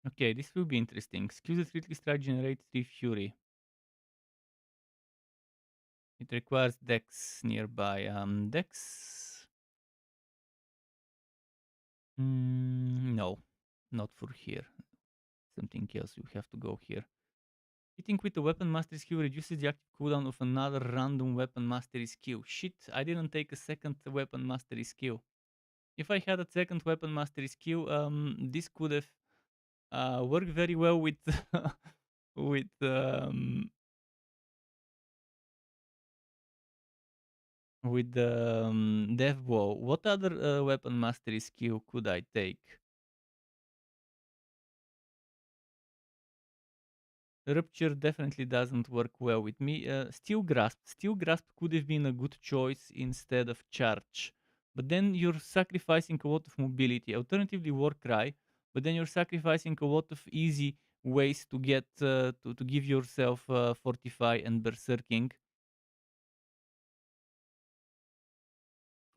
okay, this will be interesting. Skill that critically strike generates 3 fury. It requires Dex nearby. Dex. No, not for here. Something else. You have to go here. Hitting with the weapon mastery skill reduces the active cooldown of another random weapon mastery skill. Shit, I didn't take a second weapon mastery skill. If I had a second weapon mastery skill, this could have worked very well with with the death bow. What other weapon mastery skill could I take? Rupture definitely doesn't work well with me. Steel Grasp. Steel Grasp could have been a good choice instead of Charge. But then you're sacrificing a lot of mobility. Alternatively, Warcry. But then you're sacrificing a lot of easy ways to get to give yourself Fortify and Berserking.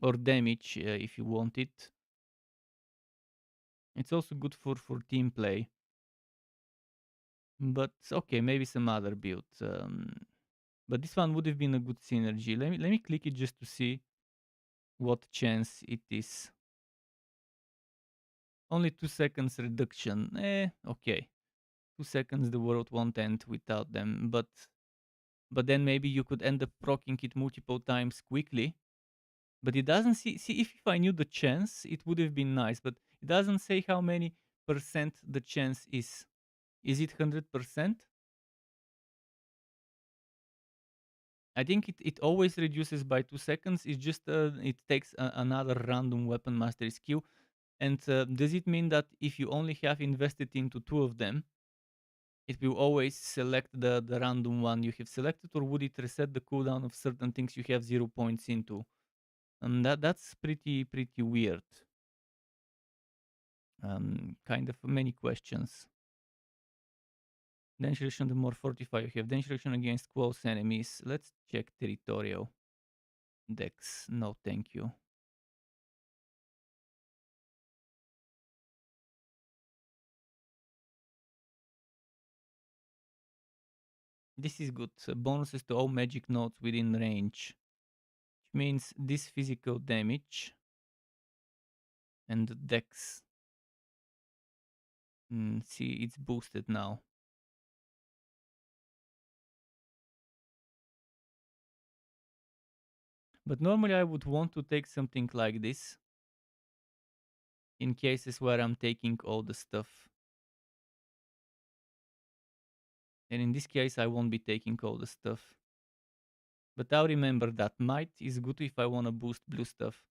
Or damage if you want it. It's also good for team play. But okay, maybe some other build. But this one would have been a good synergy. Let me click it just to see what chance it is. Only 2 seconds reduction. Okay. 2 seconds the world won't end without them. But then maybe you could end up proccing it multiple times quickly. But it doesn't see if I knew the chance, it would have been nice. But it doesn't say how many percent the chance is. Is it 100%? I think it always reduces by 2 seconds. It's just it takes another random weapon mastery skill. And does it mean that if you only have invested into 2 of them, it will always select the random one you have selected, or would it reset the cooldown of certain things you have 0 points into? And that's pretty weird. Kind of many questions. Danger reduction, the more fortify you have. Danger reduction against close enemies. Let's check territorial. Dex, no thank you. This is good. Bonuses to all magic nodes within range. Which means this physical damage and dex. See, it's boosted now. But normally I would want to take something like this in cases where I'm taking all the stuff. And in this case, I won't be taking all the stuff. But I'll remember that might is good if I want to boost blue stuff.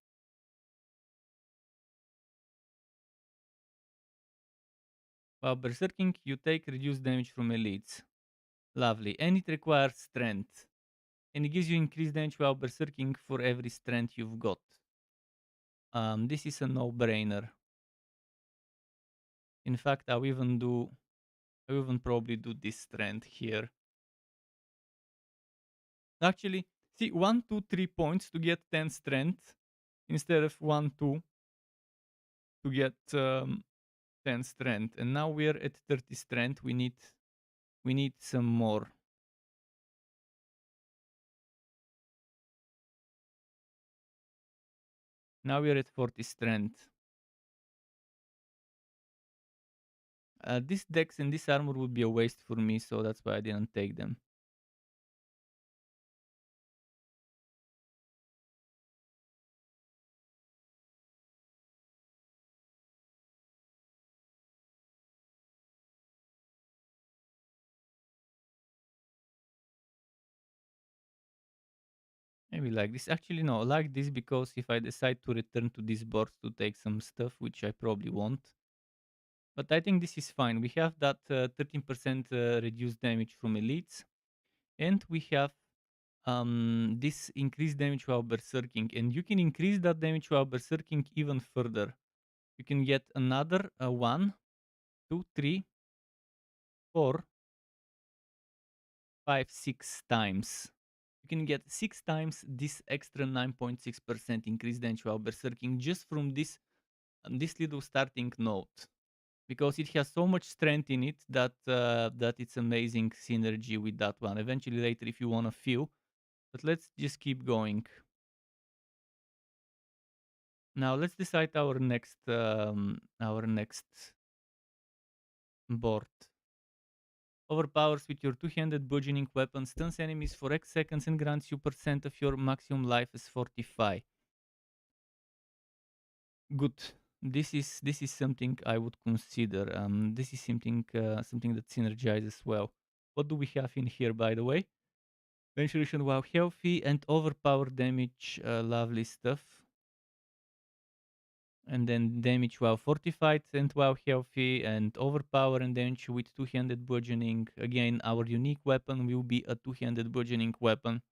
While berserking, you take reduced damage from elites. Lovely. And it requires strength. And it gives you increased damage while berserking for every strength you've got. This is a no-brainer. In fact, I'll even probably do this strength here. Actually, see, 1, 2, 3 points to get 10 strength instead of 1, 2 to get 10 strength. And now we're at 30 strength. We need some more. Now we're at 40 strength. This dex and this armor would be a waste for me, so that's why I didn't take them. Maybe like this. Actually, no, like this, because if I decide to return to this board to take some stuff, which I probably won't. But I think this is fine. We have that 13% reduced damage from elites. And we have this increased damage while berserking. And you can increase that damage while berserking even further. You can get another 1, 2, 3, 4, 5, 6 times. You can get 6 times this extra 9.6% increased damage while berserking just from this little starting node, because it has so much strength in it that that it's amazing synergy with that one. Eventually later, if you want to feel, but let's just keep going. Now let's decide our next board. Overpowers with your two-handed bludgeoning weapon, stuns enemies for X seconds and grants you percent of your maximum life as 45. Good. This is something I would consider. This is something that synergizes well. What do we have in here, by the way? Ventilation while healthy and overpower damage. Lovely stuff. And then damage while fortified and while healthy, and overpower and damage with two-handed bludgeoning. Again, our unique weapon will be a two-handed bludgeoning weapon.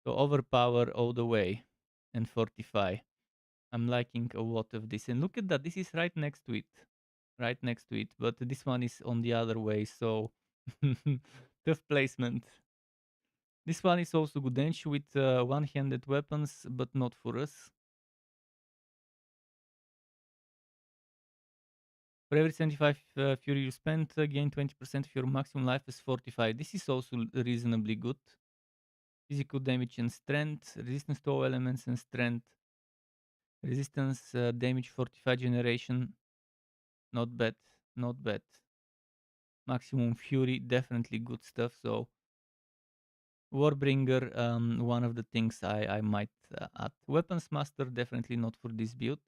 So overpower all the way and fortify. I'm liking a lot of this. And look at that, this is right next to it. Right next to it. But this one is on the other way, so tough placement. This one is also good damage with one-handed weapons, but not for us. For every 75 fury you spend, gain 20% of your maximum life as 45. This is also reasonably good. Physical damage and strength, resistance to all elements and strength, resistance damage 45 generation. Not bad, not bad. Maximum fury, definitely good stuff. So Warbringer, one of the things I might add. Weapons Master, definitely not for this build.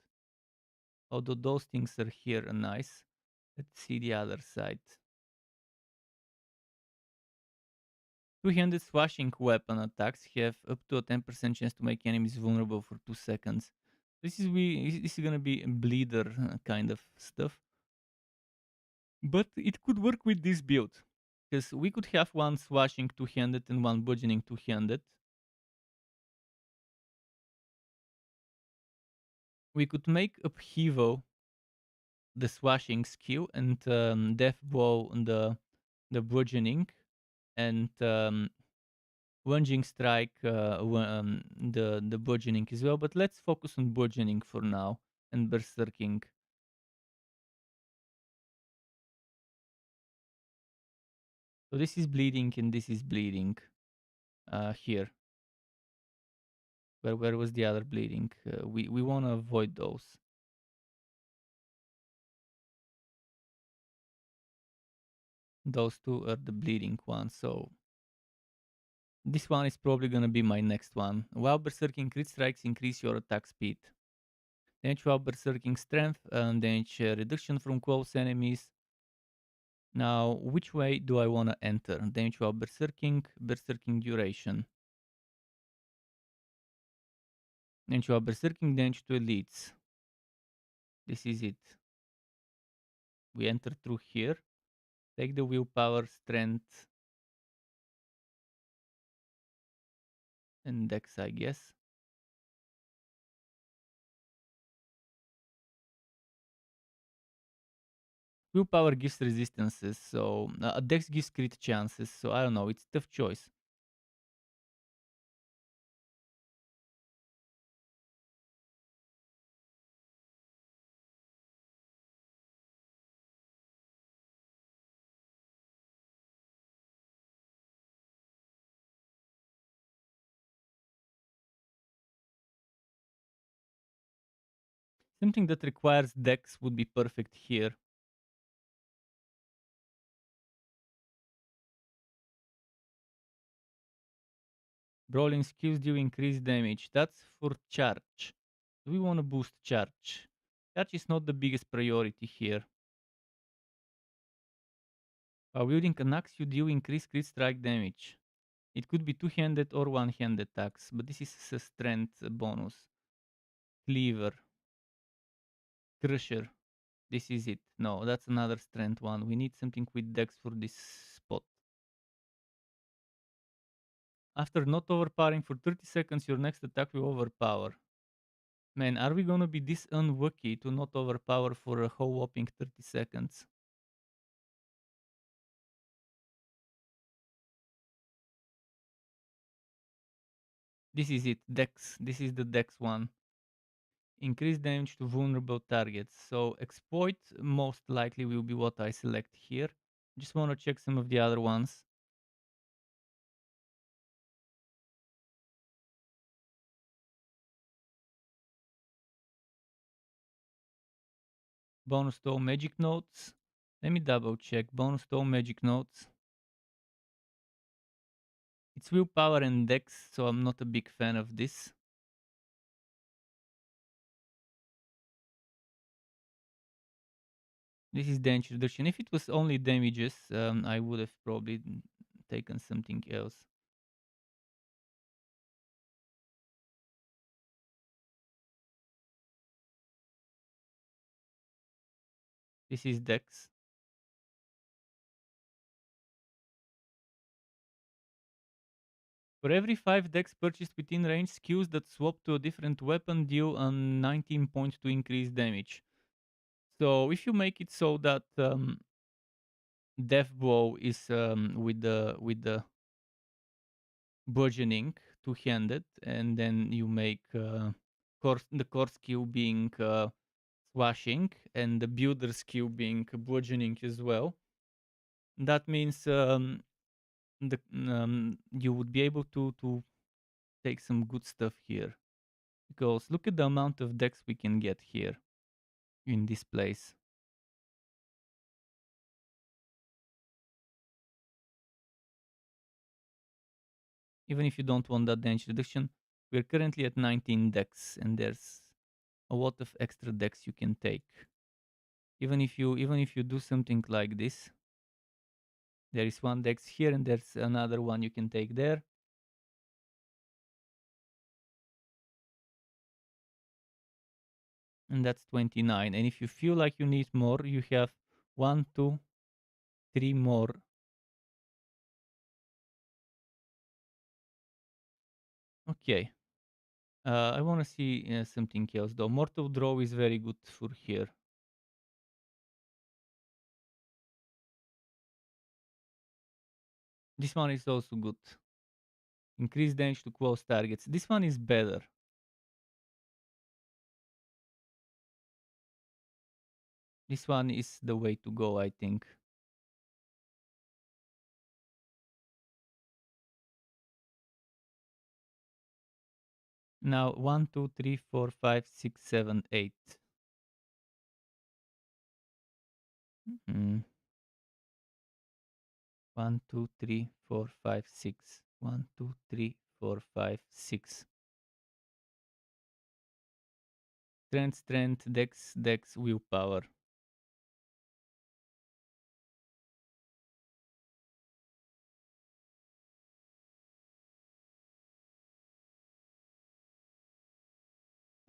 Although those things are here and nice. Let's see the other side. Two-handed swashing weapon attacks have up to a 10% chance to make enemies vulnerable for 2 seconds. This is gonna be bleeder kind of stuff. But it could work with this build, because we could have one swashing two-handed and one bludgeoning two-handed. We could make Upheaval the swashing skill and Death Blow the bludgeoning, and Lunging Strike the bludgeoning as well. But let's focus on bludgeoning for now and berserking. So this is bleeding and this is bleeding here. Where was the other bleeding? We want to avoid those. Those two are the bleeding ones. So this one is probably going to be my next one. While berserking, crit strikes increase your attack speed. Damage while berserking strength, damage reduction from close enemies. Now, which way do I want to enter? Damage while berserking, berserking duration. Damage while berserking, damage to elites. This is it. We enter through here. Take the willpower, strength, and dex, I guess. Willpower gives resistances, so dex gives crit chances, so I don't know, it's a tough choice. Something that requires dex would be perfect here. Rolling skills do increase damage. That's for charge. Do we want to boost charge? Charge is not the biggest priority here. While wielding an axe, you deal increased crit strike damage. It could be two-handed or one-handed attacks, but this is a strength bonus. Cleaver. Crusher. This is it. No, that's another strength one. We need something with dex for this spot. After not overpowering for 30 seconds, your next attack will overpower. Man, are we gonna be this unlucky to not overpower for a whole whopping 30 seconds? This is it, Dex. This is the Dex one. Increase damage to vulnerable targets. So exploit most likely will be what I select here. Just want to check some of the other ones. Bonus to all magic notes. Let me double check. Bonus to all magic notes. It's willpower and dex, so I'm not a big fan of this. This is damage reduction. If it was only damages, I would have probably taken something else. This is dex. For every 5 decks purchased within range, skills that swap to a different weapon deal a 19 points to increase damage. So if you make it so that Death Blow is with the burgeoning two-handed, and then you make the core skill being slashing, and the builder skill being burgeoning as well. That means you would be able to take some good stuff here. Because look at the amount of decks we can get here in this place. Even if you don't want that damage reduction, we're currently at 19 decks, and there's a lot of extra decks you can take. Even if you do something like this, there is one dex here and there's another one you can take there. And that's 29. And if you feel like you need more, you have 1, 2, 3 more. Okay. I want to see something else though. Mortal Draw is very good for here. This one is also good. Increase damage to close targets. This one is better. This one is the way to go, I think. Now 1, 2, 3, 4, 5, 6, 7, 8. Mm. 1, 2, 3, 4, 5, 6. 1, 2, 3, 4, 5, 6. Strength, strength, dex, dex, willpower.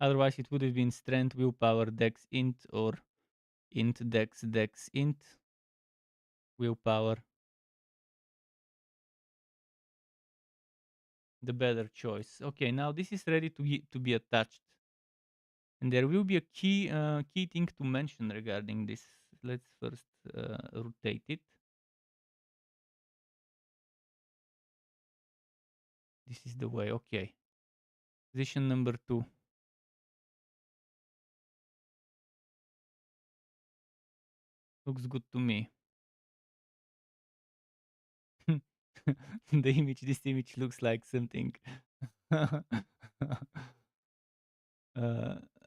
Otherwise, it would have been strength, willpower, dex, int, or int, dex, dex, int, willpower. The better choice. Okay, now this is ready to be attached. And there will be a key thing to mention regarding this. Let's first rotate it. This is the way. Okay. Position number 2. Looks good to me. This image looks like something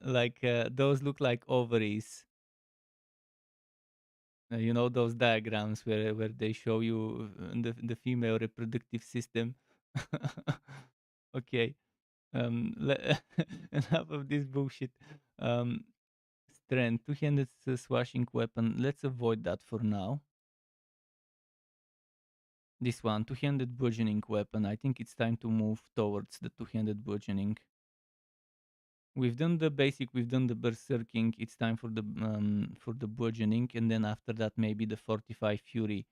like those look like ovaries. You know those diagrams where they show you the female reproductive system. Okay. Enough of this bullshit. Um, Strength, two-handed swashing weapon. Let's avoid that for now. This one, two-handed bludgeoning weapon. I think it's time to move towards the two-handed bludgeoning. We've done the basic, we've done the berserking. It's time for the bludgeoning, and then after that maybe the 45 fury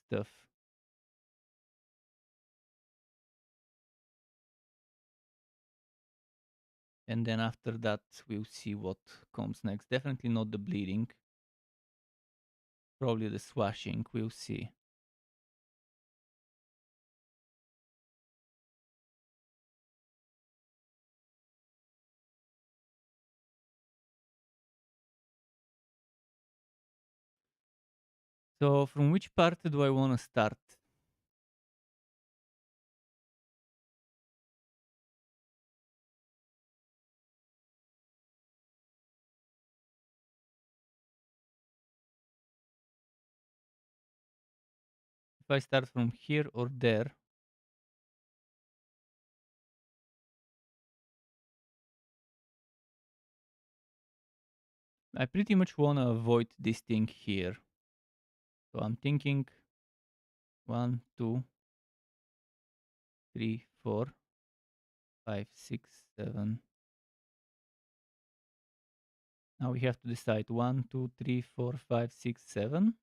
stuff. And then after that we'll see what comes next. Definitely not the bleeding. Probably the swashing. We'll see. So from which part do I want to start? If I start from here or there, I pretty much want to avoid this thing here. So I'm thinking 1, 2, 3, 4, 5, 6, 7. Now we have to decide 1, 2, 3, 4, 5, 6, 7.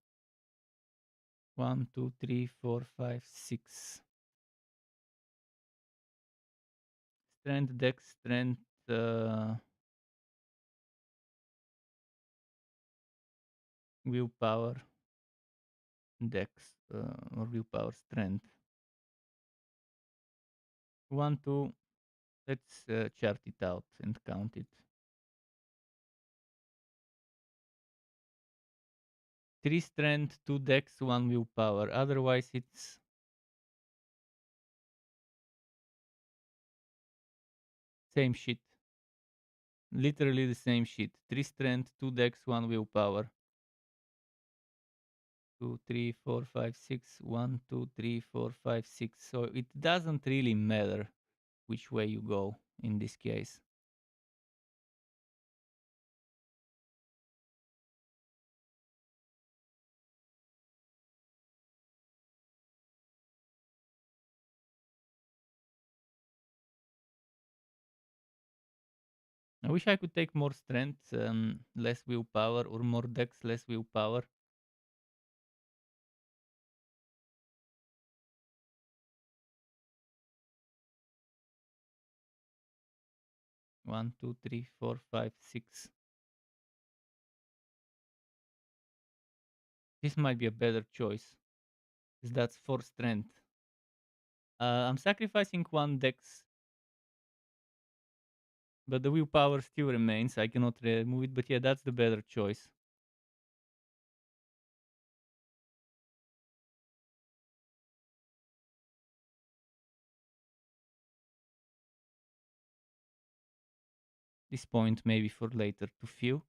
1, 2, 3, 4, 5, 6. Strength, dex, strength, willpower, dex, or willpower, strength. 1, 2. Let's chart it out and count it. 3 strength, 2 dex, 1 willpower. Otherwise, it's same shit. Literally the same shit. 3 strength, 2 dex, 1 willpower. 2, 3, 4, 5, 6. 1, 2, 3, 4, 5, 6. So it doesn't really matter which way you go in this case. I wish I could take more strength, less willpower, or more dex, less willpower. One, two, three, four, five, six. This might be a better choice, because that's 4 strength. I'm sacrificing 1 dex, but the willpower still remains. I cannot remove it, but yeah, that's the better choice. This point maybe for later to feel.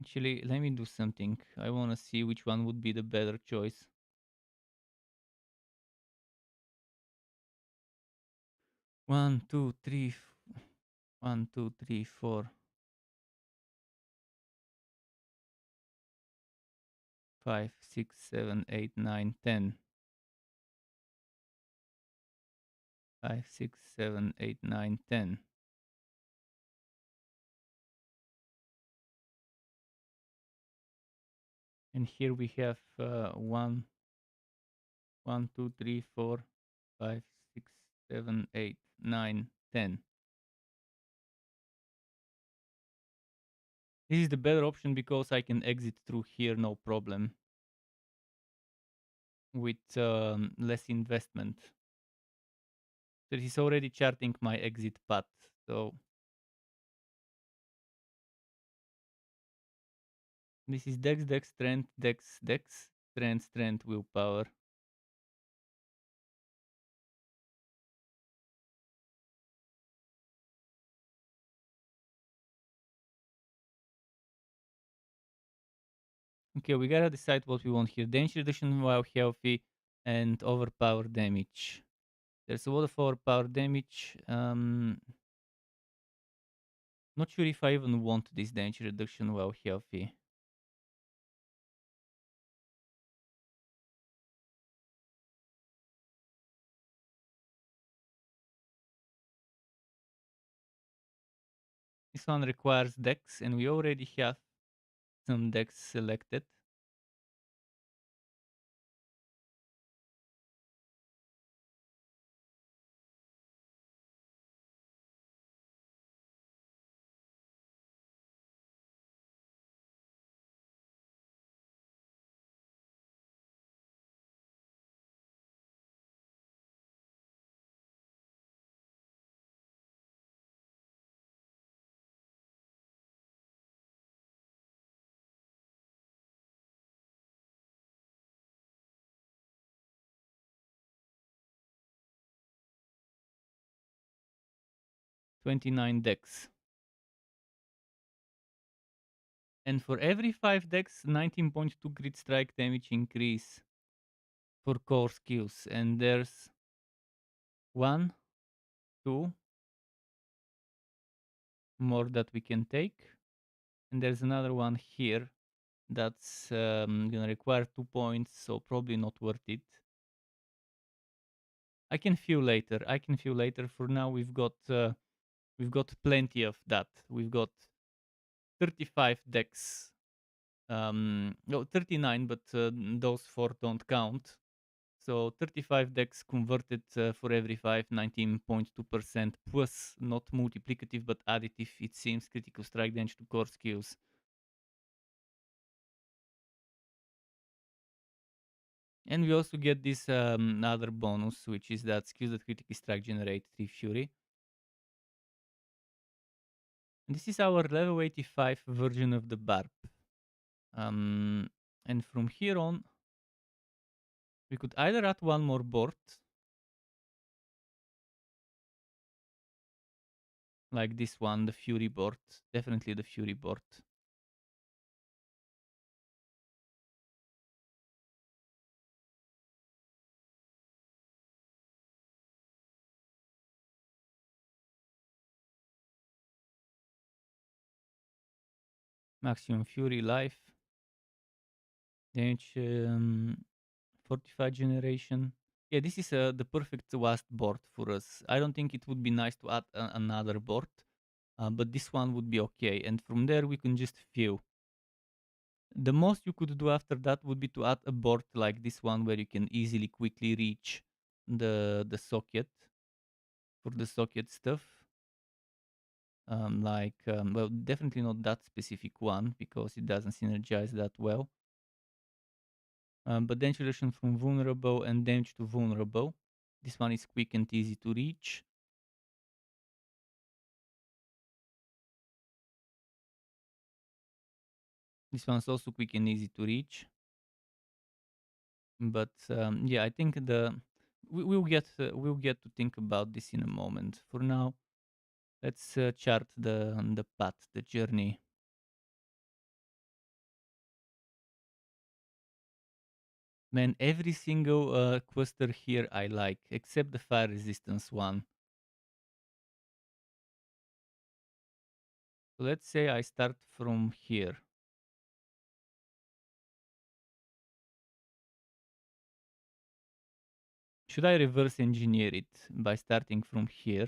Actually, let me do something. I want to see which one would be the better choice. 1, 2, 3. 1, 2, 3, 4. 5, 6, 7, 8, 9, 10. 5, 6, 7, 8, 9, 10. And here we have 1, 1, 2, 3, 4, 5, 6, 7, 8, 9, 10. This is the better option because I can exit through here no problem with less investment. So it is already charting my exit path. So this is Dex, Dex, Strength, Dex, Dex, Strength, Strength, Willpower. Okay, we gotta decide what we want here. Damage reduction while healthy and overpower damage. There's a lot of overpower damage. Not sure if I even want this damage reduction while healthy. This one requires Dex, and we already have some Dex selected. .29 Dex. And for every 5 Dex, 19.2 crit strike damage increase for core skills. And there's 1, 2 more that we can take. And there's another one here that's gonna require 2 points, so probably not worth it. I can feel later. I can feel later. For now, we've got plenty of that. We've got 35 Dex. No, 39, but those 4 don't count. So 35 Dex converted for every 5, 19.2% plus not multiplicative but additive. It seems critical strike damage to core skills. And we also get this other bonus, which is that skills that critically strike generate 3 Fury. And this is our level 85 version of the Barb. And from here on, we could either add one more board, like this one, the Fury board. Definitely the Fury board. Maximum Fury life. Damage 45 generation. Yeah, this is the perfect last board for us. I don't think it would be nice to add another board, but this one would be okay. And from there, we can just fill. The most you could do after that would be to add a board like this one, where you can easily, quickly reach the socket for the socket stuff. Well, definitely not that specific one because it doesn't synergize that well. But damage reduction from vulnerable and damage to vulnerable. This one is quick and easy to reach. This one's also quick and easy to reach. But yeah, I think we'll get to think about this in a moment. For now, let's chart the path, the journey. Man, every single cluster here I like, except the fire resistance one. So let's say I start from here. Should I reverse engineer it by starting from here?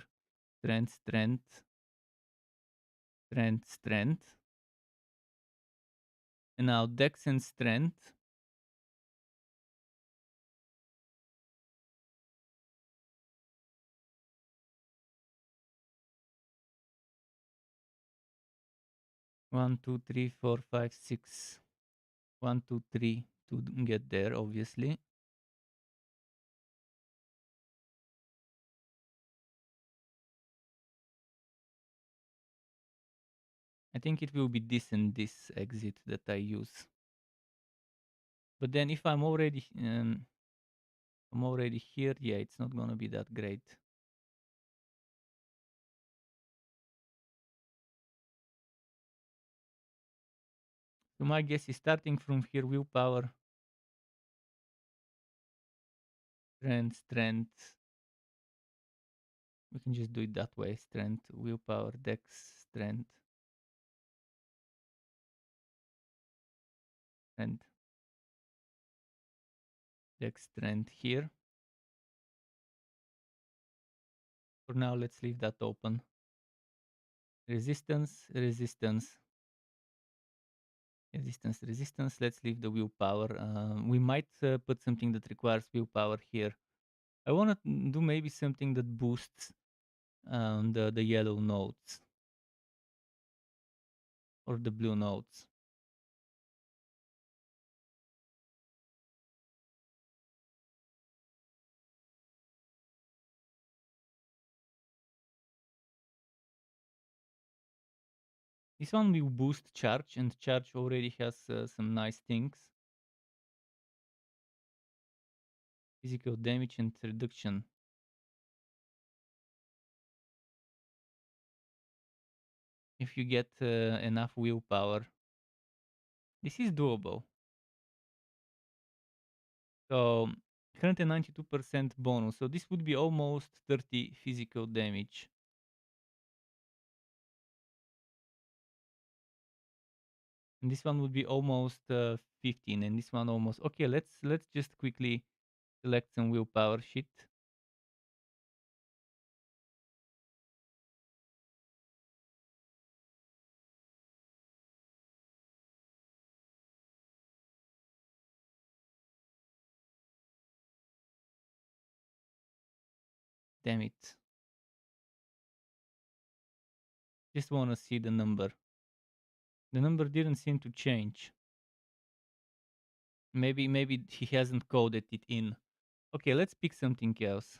Strength, strength, strength, strength. And now dex and strength. One, two, three, four, five, six. 1, 2, 3 to get there, obviously. I think it will be this and this exit that I use. But then if I'm already here, yeah, it's not gonna be that great. So my guess is starting from here, willpower, strength, strength. We can just do it that way. Strength, willpower, dex, strength, strength, dex, strength here. For now, let's leave that open. Resistance, resistance, resistance, resistance. Let's leave the willpower. We might put something that requires willpower here. I want to do maybe something that boosts the yellow nodes or the blue nodes. This one will boost charge, and charge already has some nice things. Physical damage and reduction. If you get enough willpower, this is doable. So 192% bonus. So this would be almost 30 physical damage. And this one would be almost 15, and this one almost. Okay, let's just quickly select some willpower shit. Damn it. Just want to see the number. The number didn't seem to change. Maybe he hasn't coded it in. Okay, let's pick something else.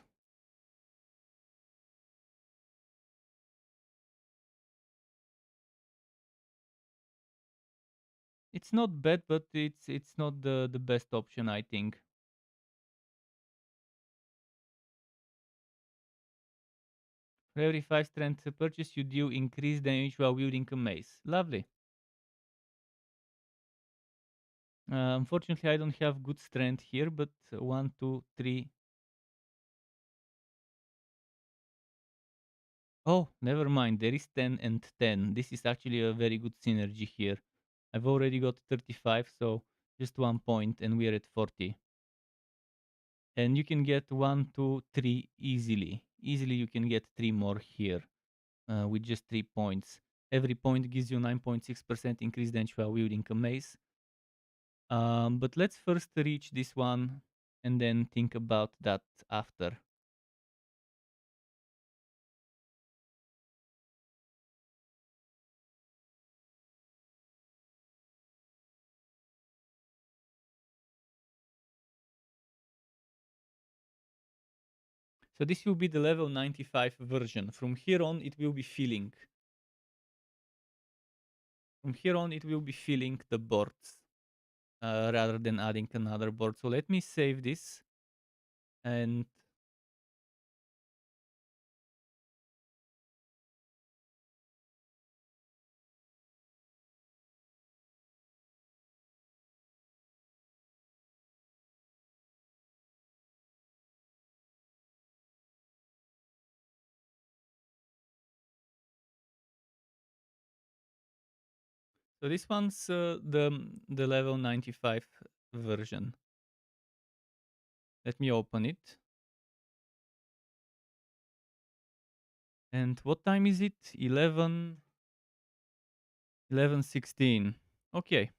It's not bad, but it's not the best option, I think. For every 5 strength purchase, you deal increased damage while wielding a mace. Lovely. Unfortunately, I don't have good strength here, but 1, 2, 3. Oh, never mind. There is 10 and 10. This is actually a very good synergy here. I've already got 35, so just 1 point, and we're at 40. And you can get 1, 2, 3 easily. Easily, you can get 3 more here with just 3 points. Every point gives you 9.6% increased damage while wielding a mace. But let's first reach this one and then think about that after. So this will be the level 95 version. From here on, it will be filling. From here on, it will be filling the boards rather than adding another board. So let me save this. And so this one's the level 95 version. Let me open it. And what time is it? 11:16. Okay,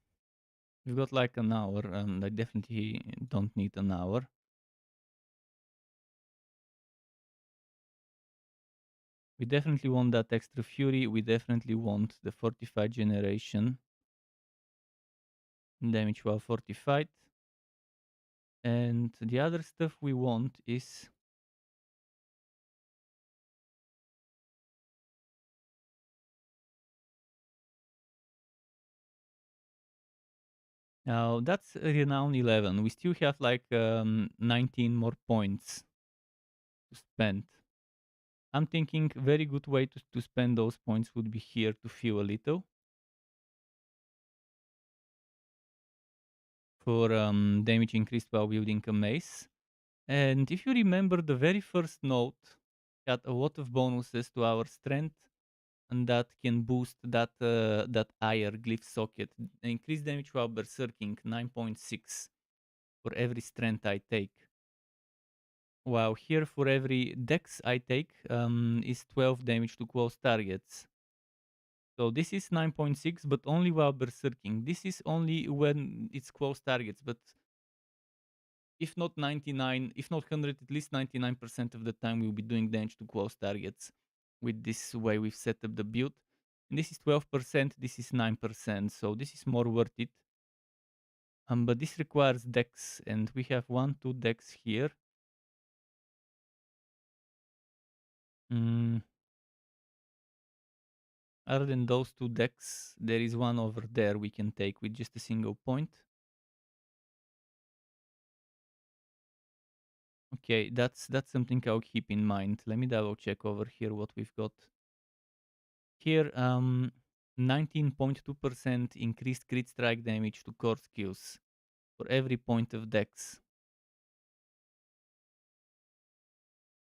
we've got like an hour, and I definitely don't need an hour. We definitely want that extra fury. We definitely want the fortified generation. Damage while fortified. And the other stuff we want is now that's renown 11. We still have like 19 more points to spend. I'm thinking very good way to spend those points would be here to fuel a little for damage increased while wielding a mace. And if you remember, the very first note had a lot of bonuses to our strength, and that can boost that ire glyph socket. Increased damage while berserking 9.6 for every strength I take. While here for every dex I take is 12 damage to close targets. So this is 9.6, but only while berserking. This is only when it's close targets, but if not 99, if not 100, at least 99% of the time we'll be doing damage to close targets with this way we've set up the build. And this is 12%, this is 9%, so this is more worth it. But this requires dex, and we have 2 dex here. Other than those 2 decks, there is one over there we can take with just a single point. Okay, that's something I'll keep in mind. Let me double check over here what we've got. Here, 19.2% increased crit strike damage to core skills for every point of dex.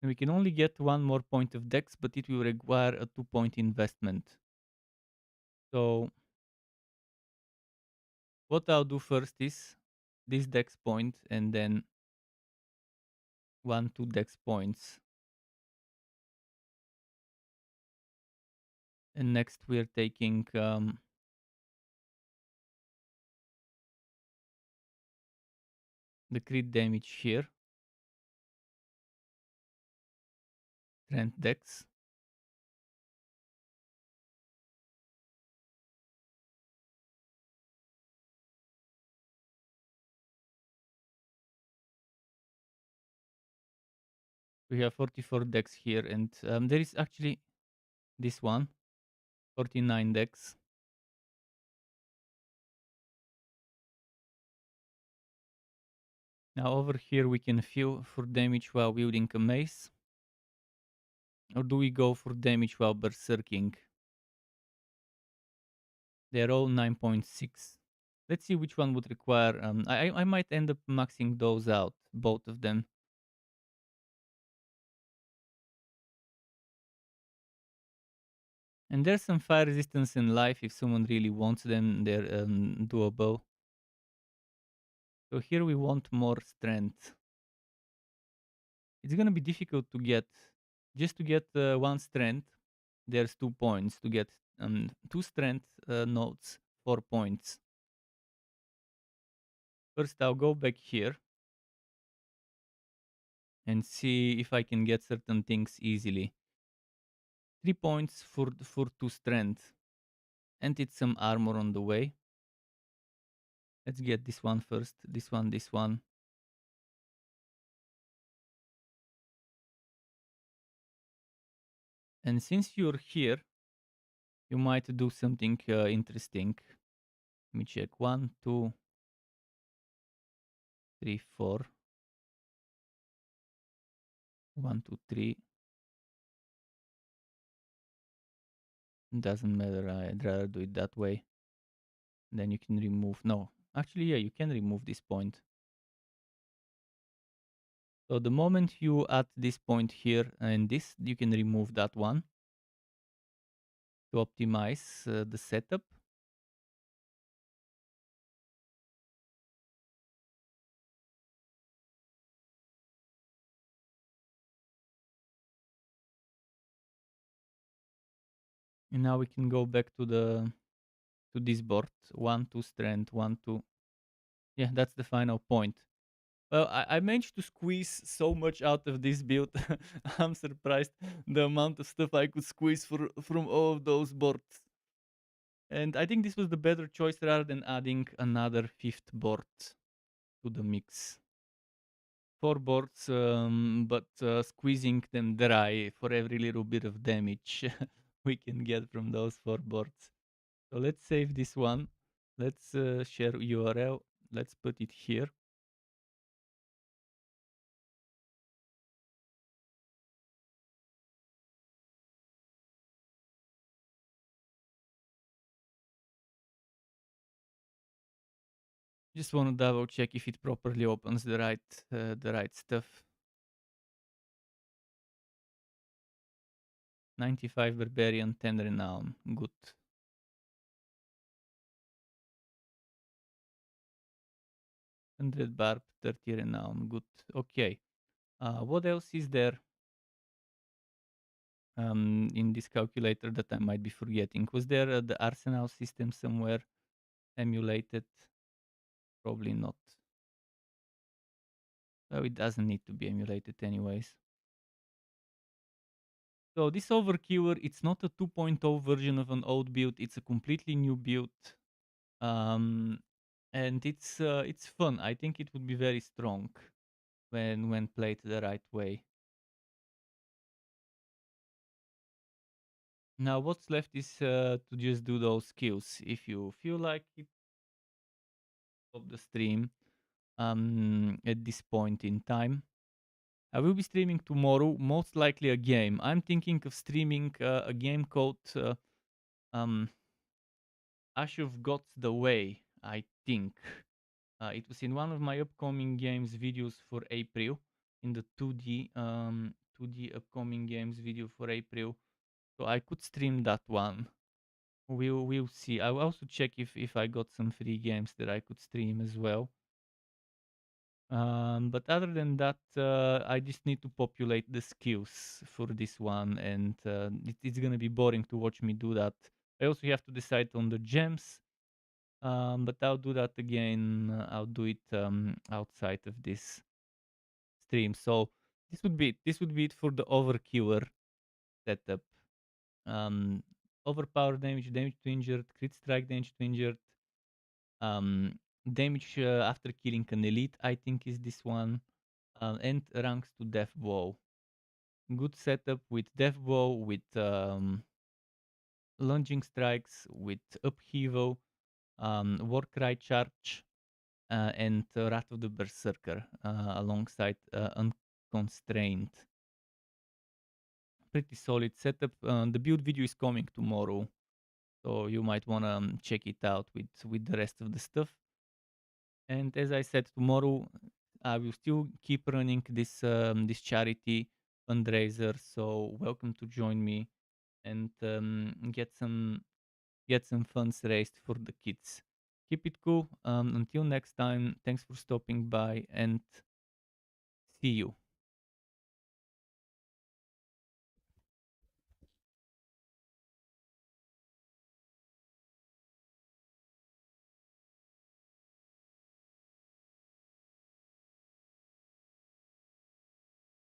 And we can only get 1 more point of dex, but it will require a 2-point investment. So what I'll do first is this dex point and then 2 dex points. And next we're taking the crit damage here. Strength dex. We have 44 dex here, and there is actually this one, 49 dex. Now over here we can fuel for damage while wielding a mace. Or do we go for damage while berserking? They're all 9.6. Let's see which one would require... I might end up maxing those out, both of them. And there's some fire resistance in life. If someone really wants them, they're doable. So here we want more strength. It's gonna be difficult to get. Just to get 1 strength, there's 2 points. To get 2 strength notes, 4 points. First, I'll go back here and see if I can get certain things easily. 3 points for 2 strength. And it's some armor on the way. Let's get this one first. This one, this one. And since you're here, you might do something interesting. Let me check. 1, 2, 3, 4. 1, 2, 3. Doesn't matter. I'd rather do it that way. Then you can remove. No, actually, yeah, you can remove this point. So the moment you add this point here and this, you can remove that one to optimize the setup. And now we can go back to this board. 1, 2 strength, 1, 2. Yeah, that's the final point. Well, I managed to squeeze so much out of this build. I'm surprised the amount of stuff I could squeeze from all of those boards. And I think this was the better choice rather than adding another fifth board to the mix. 4 boards, but squeezing them dry for every little bit of damage we can get from those 4 boards. So let's save this one. Let's share URL. Let's put it here. Just want to double check if it properly opens the right stuff. 95 barbarian, 10 renown. Good. 100 barb, 30 renown. Good. Okay. What else is there in this calculator that I might be forgetting? Was there the arsenal system somewhere emulated? Probably not. Well, it doesn't need to be emulated anyways. So this overkiller, it's not a 2.0 version of an old build. It's a completely new build. Um, and it's fun. I think it would be very strong when played the right way. Now what's left is to just do those skills. If you feel like it, of the stream at this point in time. I will be streaming tomorrow, most likely a game. I'm thinking of streaming a game called um, Ash of Gods the Way, I think. It was in one of my upcoming games videos for April, in the 2D upcoming games video for April. So I could stream that one. We'll see. I will also check if I got some free games that I could stream as well. But other than that, I just need to populate the skills for this one, and it's gonna be boring to watch me do that. I also have to decide on the gems, but I'll do that again. I'll do it outside of this stream. So this would be it. This would be it for the overkiller setup. Um, Overpower damage, damage to injured, crit strike damage to injured, um, damage after killing an elite. I think is this one. And ranks to Death Bow. Good setup with Death Bow, with lunging strikes, with upheaval, Warcry charge, and Wrath of the Berserker alongside Unconstrained. Pretty solid setup. The build video is coming tomorrow, so you might wanna check it out with the rest of the stuff. And as I said, tomorrow I will still keep running this charity fundraiser. So welcome to join me and get some funds raised for the kids. Keep it cool. Until next time, thanks for stopping by and see you.